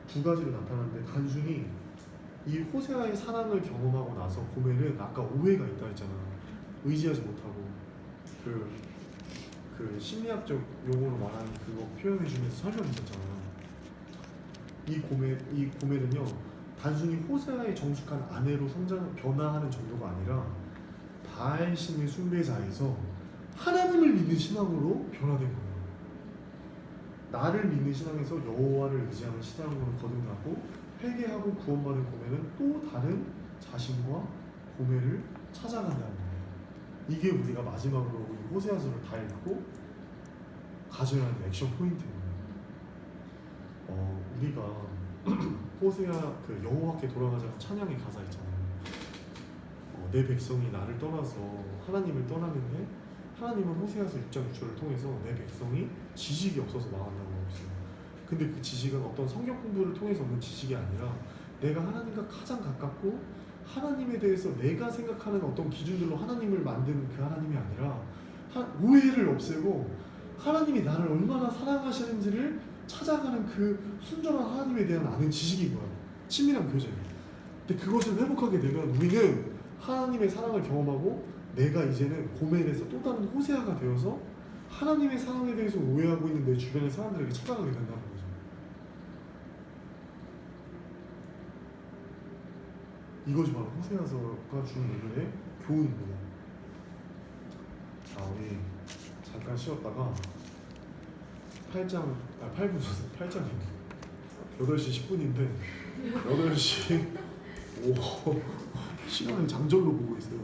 두 가지로 나타나는데 단순히 이 호세아의 사랑을 경험하고 나서 고멜은 아까 오해가 있다 했잖아. 의지하지 못하고 그 심리학적 용어로 말하는 그거 표현해 주면서 설명했었잖아. 이 고멜은요 단순히 호세아의 정숙한 아내로 변화하는 정도가 아니라 바알 신의 숭배자에서 하나님을 믿는 신앙으로 변화된 거예요. 나를 믿는 신앙에서 여호와를 의지하는 신앙으로 거듭나고 회개하고 구원받은 고멜은 또 다른 자신과 고멜을 찾아간다는 거예요. 이게 우리가 마지막으로 이 호세아서를 다 읽고 가져야 하는 액션 포인트예요. 우리가 호세아 그 여호와께 돌아가자는 찬양의 가사 있잖아요. 내 백성이 나를 떠나서 하나님을 떠나는데 하나님은 호세아서 6장 6절을 통해서 내 백성이 지식이 없어서 망한다고 하고 있어요. 근데 그 지식은 어떤 성경 공부를 통해서 얻는 지식이 아니라 내가 하나님과 가장 가깝고 하나님에 대해서 내가 생각하는 어떤 기준들로 하나님을 만드는 그 하나님이 아니라 오해를 없애고 하나님이 나를 얼마나 사랑하시는지를 찾아가는 그 순전한 하나님에 대한 아는 지식인 거야. 친밀한 교제. 근데 그것을 회복하게 되면 우리는 하나님의 사랑을 경험하고 내가 이제는 고멜에서 또 다른 호세아가 되어서 하나님의 사랑에 대해서 오해하고 있는 내 주변의 사람들에게 찾아가게 된다는 거죠. 이것이 바로 호세아서가 주는 오늘의 교훈입니다. 자, 우리 잠깐 쉬었다가 8장 8시 10분인데 8시 시간은 장절로 보고 있어요.